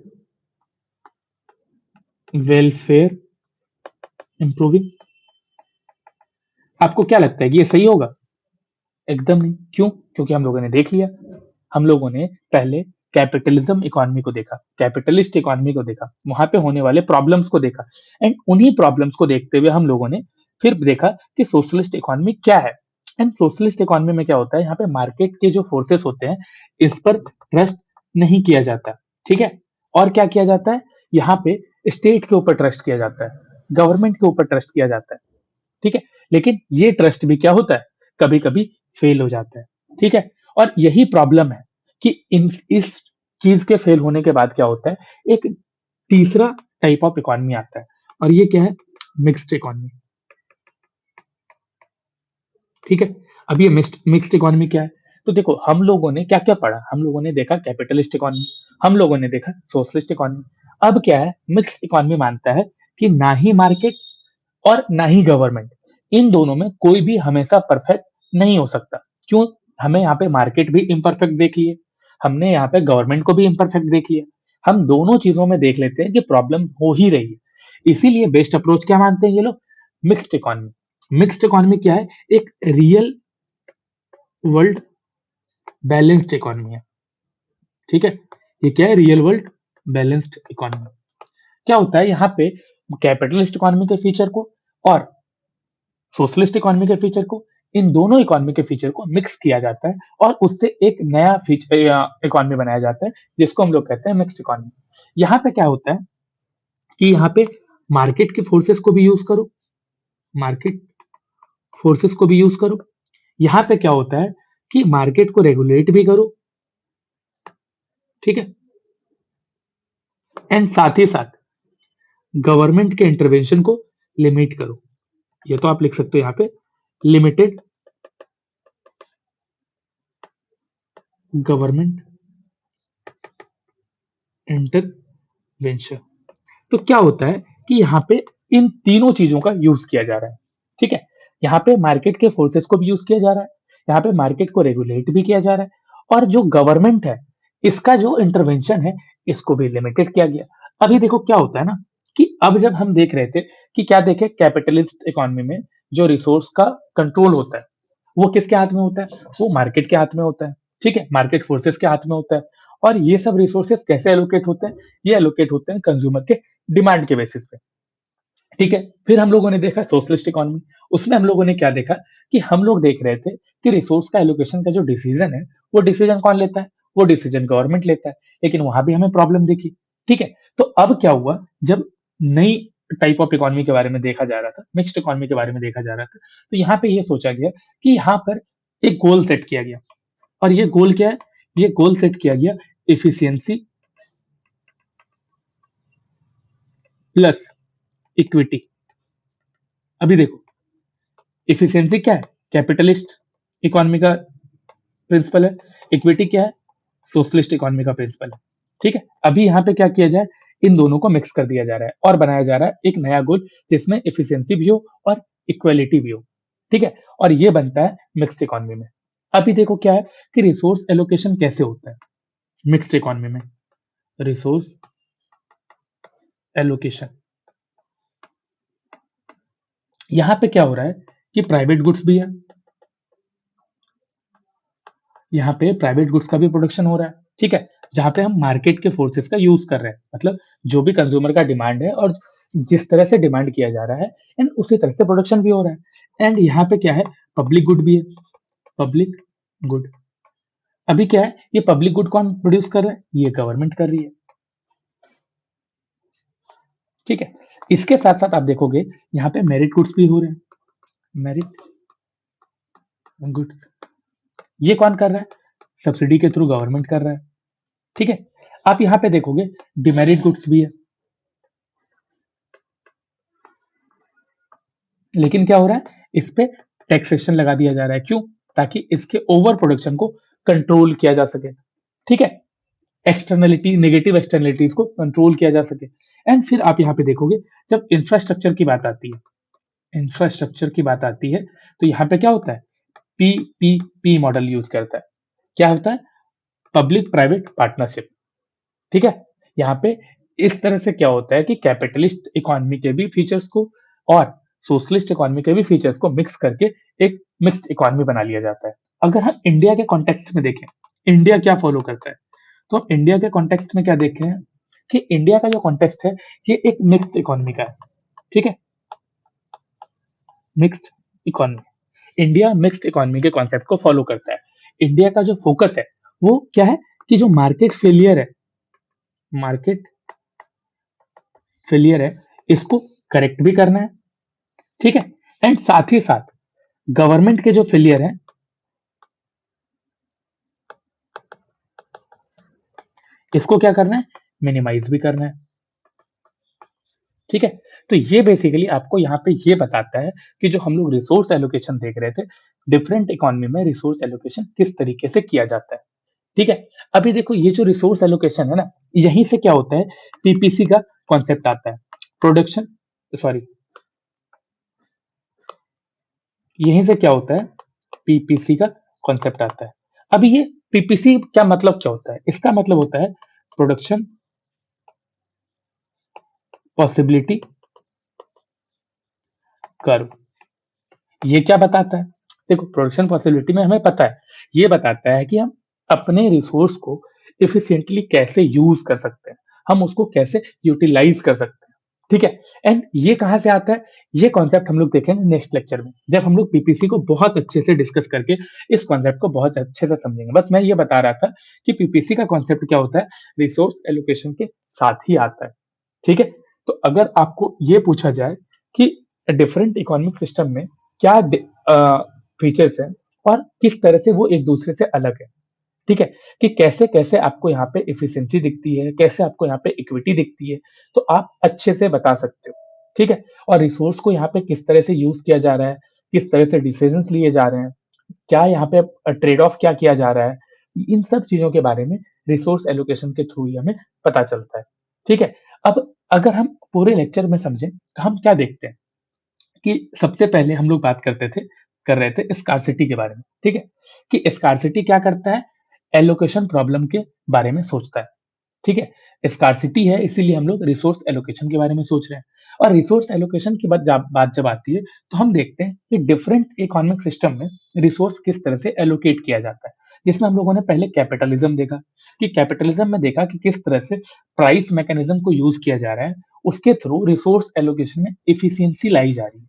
वेलफेयर इंप्रूविंग, आपको क्या लगता है कि ये सही होगा? एकदम नहीं। क्यों? क्योंकि हम लोगों ने देख लिया, हम लोगों ने पहले कैपिटलिज्म इकोनॉमी को देखा, कैपिटलिस्ट इकोनॉमी को देखा, वहां पे होने वाले प्रॉब्लम्स को देखा, एंड उन्हीं प्रॉब्लम्स को देखते हुए हम लोगों ने फिर देखा कि सोशलिस्ट इकोनॉमी क्या है। एंड सोशलिस्ट इकोनॉमी में क्या होता है, यहाँ पे मार्केट के जो फोर्सेस होते हैं, इस पर ट्रस्ट नहीं किया जाता, ठीक है। और क्या किया जाता है, यहाँ पे स्टेट के ऊपर ट्रस्ट किया जाता है, गवर्नमेंट के ऊपर ट्रस्ट किया जाता है, ठीक है। लेकिन ये ट्रस्ट भी क्या होता है, कभी कभी फेल हो जाता है, ठीक है। और यही प्रॉब्लम है कि इन इस चीज के फेल होने के बाद क्या होता है, एक तीसरा टाइप ऑफ इकोनॉमी आता है, और ये क्या है, मिक्स्ड इकोनॉमी, ठीक है। अब ये मिक्स्ड मिक्स्ड इकोनॉमी क्या है, तो देखो हम लोगों ने क्या क्या पढ़ा, हम लोगों ने देखा कैपिटलिस्ट इकोनॉमी, हम लोगों ने देखा सोशलिस्ट इकोनॉमी। अब क्या है, मिक्स्ड इकोनॉमी मानता है कि ना ही मार्केट और ना ही गवर्नमेंट, इन दोनों में कोई भी हमेशा परफेक्ट नहीं हो सकता। क्यों? हमें यहाँ पे मार्केट भी इम्परफेक्ट देख लिए, हमने यहाँ पे गवर्नमेंट को भी इम्परफेक्ट देख लिया, हम दोनों चीजों में देख लेते हैं कि प्रॉब्लम हो ही रही है। इसीलिए बेस्ट अप्रोच क्या मानते हैं ये लोग, मिक्स्ड इकोनॉमी। मिक्स्ड इकोनॉमी क्या है, एक रियल वर्ल्ड बैलेंस्ड इकोनॉमी है, ठीक है। ये क्या है, रियल वर्ल्ड बैलेंस्ड इकोनॉमी। क्या होता है यहाँ पे, कैपिटलिस्ट इकोनॉमी के फीचर को और सोशलिस्ट इकोनॉमी के फीचर को, इन दोनों इकोनॉमी के फीचर को मिक्स किया जाता है, और उससे एक नया फीचर इकोनॉमी बनाया जाता है, जिसको हम लोग कहते हैं मिक्स्ड इकोनॉमी। यहाँ पे क्या होता है कि यहाँ पे मार्केट के फोर्सेस को भी यूज करो, मार्केट फोर्सेस को भी यूज करो। यहाँ पे क्या होता है कि मार्केट को रेगुलेट भी करो, ठीक है, एंड साथ ही साथ गवर्नमेंट के इंटरवेंशन को लिमिट करो। ये तो आप लिख सकते हो यहाँ पे, लिमिटेड गवर्नमेंट इंटरवेंशन। तो क्या होता है कि यहाँ पे इन तीनों चीजों का यूज किया जा रहा है, ठीक है। यहाँ पे मार्केट के फोर्सेस को भी यूज किया जा रहा है, यहाँ पे मार्केट को रेगुलेट भी किया जा रहा है, और जो गवर्नमेंट है, इसका जो इंटरवेंशन है, इसको भी लिमिटेड किया गया। अभी देखो क्या होता है ना, कि अब जब हम देख रहे थे कि क्या देखे, कैपिटलिस्ट इकोनॉमी में जो रिसोर्स का कंट्रोल होता है, वो किसके हाथ में होता है, वो मार्केट के हाथ में होता है, ठीक है, मार्केट फोर्सेस के हाथ में होता है। और ये सब रिसोर्सेस कैसे एलोकेट होते हैं, ये एलोकेट होते हैं कंज्यूमर के डिमांड के बेसिस पे, ठीक है। फिर हम लोगों ने देखा सोशलिस्ट इकोनॉमी, उसमें हम लोगों ने क्या देखा कि हम लोग देख रहे थे कि रिसोर्स का एलोकेशन का जो डिसीजन है, वो डिसीजन कौन लेता है, वो डिसीजन गवर्नमेंट लेता है, लेकिन वहां भी हमें प्रॉब्लम दिखी, ठीक है। तो अब क्या हुआ, जब नई टाइप ऑफ इकोनॉमी के बारे में देखा जा रहा था, मिक्स्ड इकोनॉमी के बारे में देखा जा रहा था, तो यहाँ पे ये सोचा गया कि यहाँ पर एक गोल सेट किया गया, और ये गोल क्या है, ये गोल सेट किया गया इफिशियंसी प्लस इक्विटी। अभी देखो, इफिशियंसी क्या है, कैपिटलिस्ट इकोनॉमी का प्रिंसिपल है, इक्विटी क्या है, सोशलिस्ट इकोनॉमी का प्रिंसिपल है, ठीक है। अभी यहाँ पे क्या किया जाए, इन दोनों को मिक्स कर दिया जा रहा है और बनाया जा रहा है एक नया गोल, जिसमें इफिशियंसी भी हो और इक्वालिटी भी हो, ठीक है? और ये बनता है मिक्स्ड इकोनॉमी में। अभी देखो क्या है कि रिसोर्स एलोकेशन कैसे होता है मिक्स्ड इकोनॉमी में। रिसोर्स एलोकेशन, यहाँ पे क्या हो रहा है कि प्राइवेट गुड्स भी है, यहाँ पे प्राइवेट गुड्स का भी प्रोडक्शन हो रहा है, ठीक है? जहाँ पे हम मार्केट के फोर्सेस का यूज कर रहे हैं, मतलब जो भी कंज्यूमर का डिमांड है और जिस तरह से डिमांड किया जा रहा है एंड उसी तरह से प्रोडक्शन भी हो रहा है। एंड यहाँ पे क्या है, पब्लिक गुड भी है, पब्लिक गुड। अभी क्या है, ये पब्लिक गुड कौन प्रोड्यूस कर रहा है, ये गवर्नमेंट कर रही है, ठीक है? इसके साथ साथ आप देखोगे यहाँ पे मेरिट गुड्स भी हो रहे हैं, मेरिट गुड, ये कौन कर रहा है, सब्सिडी के थ्रू गवर्नमेंट कर रहा है, ठीक है? आप यहाँ पे देखोगे डिमेरिट गुड्स भी है, लेकिन क्या हो रहा है, इस पे टैक्सेशन लगा दिया जा रहा है, क्यों? ताकि इसके ओवर प्रोडक्शन को कंट्रोल किया जा सके, ठीक है? एक्सटर्नलिटी, नेगेटिव एक्सटर्नलिटीज को कंट्रोल किया जा सके। एंड फिर आप यहाँ पे देखोगे जब इंफ्रास्ट्रक्चर की बात आती है, इंफ्रास्ट्रक्चर की बात आती है, तो यहाँ पे क्या होता है, पीपीपी मॉडल यूज करता है। क्या होता है, पब्लिक प्राइवेट पार्टनरशिप, ठीक है? यहाँ पे इस तरह से क्या होता है कि कैपिटलिस्ट इकोनॉमी के भी फीचर्स को और सोशलिस्ट इकोनॉमी के भी फीचर्स को मिक्स करके एक मिक्स्ड इकोनॉमी बना लिया जाता है। अगर हम इंडिया के कॉन्टेक्स्ट में देखें, इंडिया क्या फॉलो करता है, तो हम इंडिया के कॉन्टेक्स्ट में क्या देख रहे हैं कि इंडिया का जो कॉन्टेक्स्ट है ये एक मिक्स्ड इकोनॉमी का है, ठीक है? Mixed economy, India mixed economy के कॉन्सेप्ट को फॉलो करता है। इंडिया का जो फोकस है वो क्या है कि जो मार्केट फेलियर है, मार्केट फेलियर है, इसको करेक्ट भी करना है, ठीक है? एंड साथ ही साथ गवर्नमेंट के जो फेलियर है, इसको क्या करना है, मिनिमाइज भी करना है, ठीक है? तो ये बेसिकली आपको यहाँ पे ये बताता है कि जो हम लोग रिसोर्स एलोकेशन देख रहे थे, डिफरेंट इकोनॉमी में रिसोर्स एलोकेशन किस तरीके से किया जाता है, ठीक है? अभी देखो ये जो रिसोर्स एलोकेशन है ना, यहीं से क्या होता है, पीपीसी का कॉन्सेप्ट आता है, प्रोडक्शन, सॉरी, यहीं से क्या होता है, पीपीसी का कॉन्सेप्ट आता है। अभी ये पीपीसी क्या मतलब क्या होता है, इसका मतलब होता है प्रोडक्शन पॉसिबिलिटी कर्व। ये क्या बताता है, देखो प्रोडक्शन पॉसिबिलिटी में हमें पता है, ये बताता है कि हम अपने रिसोर्स को इफिशिएंटली कैसे यूज कर सकते हैं, हम उसको कैसे यूटिलाइज कर सकते हैं, ठीक है? एंड ये कहाँ से आता है, ये कॉन्सेप्ट हम लोग देखेंगे नेक्स्ट लेक्चर में, जब हम लोग पीपीसी को बहुत अच्छे से डिस्कस करके इस कॉन्सेप्ट को बहुत अच्छे से समझेंगे। बस मैं ये बता रहा था कि पीपीसी का कॉन्सेप्ट क्या होता है, रिसोर्स एलोकेशन के साथ ही आता है, ठीक है? तो अगर आपको ये पूछा जाए कि डिफरेंट इकोनॉमिक सिस्टम में क्या फीचर्स हैं और किस तरह से वो एक दूसरे से अलग है, ठीक है? कि कैसे कैसे आपको यहाँ पे इफिशिएंसी दिखती है, कैसे आपको यहाँ पे इक्विटी दिखती है, तो आप अच्छे से बता सकते हो, ठीक है? और रिसोर्स को यहाँ पे किस तरह से यूज किया जा रहा है, किस तरह से डिसीजंस लिए जा रहे हैं, क्या यहाँ पे ट्रेड ऑफ क्या किया जा रहा है, इन सब चीजों के बारे में रिसोर्स एलोकेशन के थ्रू ही हमें पता चलता है, ठीक है? अब अगर हम पूरे लेक्चर में समझें तो हम क्या देखते हैं कि सबसे पहले हम लोग बात कर रहे थे स्कार्सिटी के बारे में, ठीक है? कि स्कार्सिटी क्या करता है, एलोकेशन प्रॉब्लम के बारे में सोचता है, ठीक है? स्कार्सिटी है इसीलिए हम लोग रिसोर्स एलोकेशन के बारे में सोच रहे हैं। और रिसोर्स एलोकेशन की बात जब आती है तो हम देखते हैं कि डिफरेंट इकोनॉमिक सिस्टम में रिसोर्स किस तरह से एलोकेट किया जाता है, जिसमें हम लोगों ने पहले कैपिटलिज्म देखा, कि कैपिटलिज्म में देखा कि किस तरह से प्राइस मैकेनिज्म को यूज किया जा रहा है, उसके थ्रू रिसोर्स एलोकेशन में इफिशियंसी लाई जा रही है।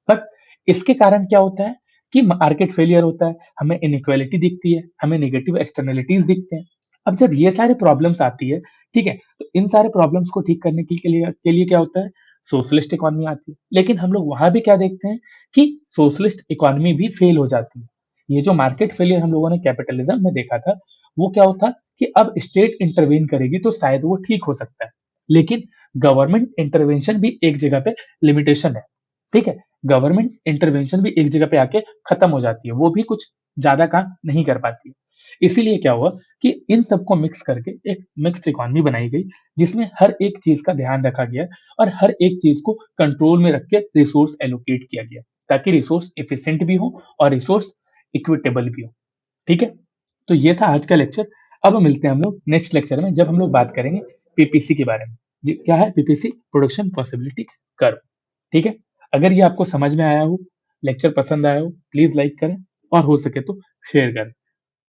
बट इसके कारण क्या होता है कि मार्केट फेलियर होता है, हमें इनइक्वालिटी दिखती है, हमें नेगेटिव एक्सटर्नलिटीज दिखते हैं। अब जब ये सारे प्रॉब्लम्स आती है, ठीक है, तो इन सारे प्रॉब्लम्स को ठीक करने के लिए क्या होता है, सोशलिस्ट इकोनॉमी आती है। लेकिन हम लोग वहां भी क्या देखते हैं कि सोशलिस्ट इकोनॉमी भी फेल हो जाती है। ये जो मार्केट फेलियर हम लोगों ने कैपिटलिज्म में देखा था, वो क्या होता कि अब स्टेट इंटरवेन करेगी तो शायद वो ठीक हो सकता है, लेकिन गवर्नमेंट इंटरवेंशन भी एक जगह पे लिमिटेशन है, ठीक है? गवर्नमेंट इंटरवेंशन भी एक जगह पे आके खत्म हो जाती है, वो भी कुछ ज्यादा काम नहीं कर पाती है। इसीलिए क्या हुआ कि इन सबको मिक्स करके एक मिक्स्ड इकोनॉमी बनाई गई, जिसमें हर एक चीज का ध्यान रखा गया और हर एक चीज को कंट्रोल में रख के रिसोर्स एलोकेट किया गया। ताकि रिसोर्स एफिशिएंट भी हो और रिसोर्स इक्विटेबल भी हो। ठीक है? तो ये था आज का लेक्चर। अब मिलते हैं हम लोग नेक्स्ट लेक्चर में, जब हम लोग बात करेंगे पीपीसी के बारे में। जी, क्या है पीपीसी? Production possibility curve. ठीक है? अगर ये आपको समझ में आया हो, लेक्चर पसंद आया हो, प्लीज लाइक करें और हो सके तो शेयर करें।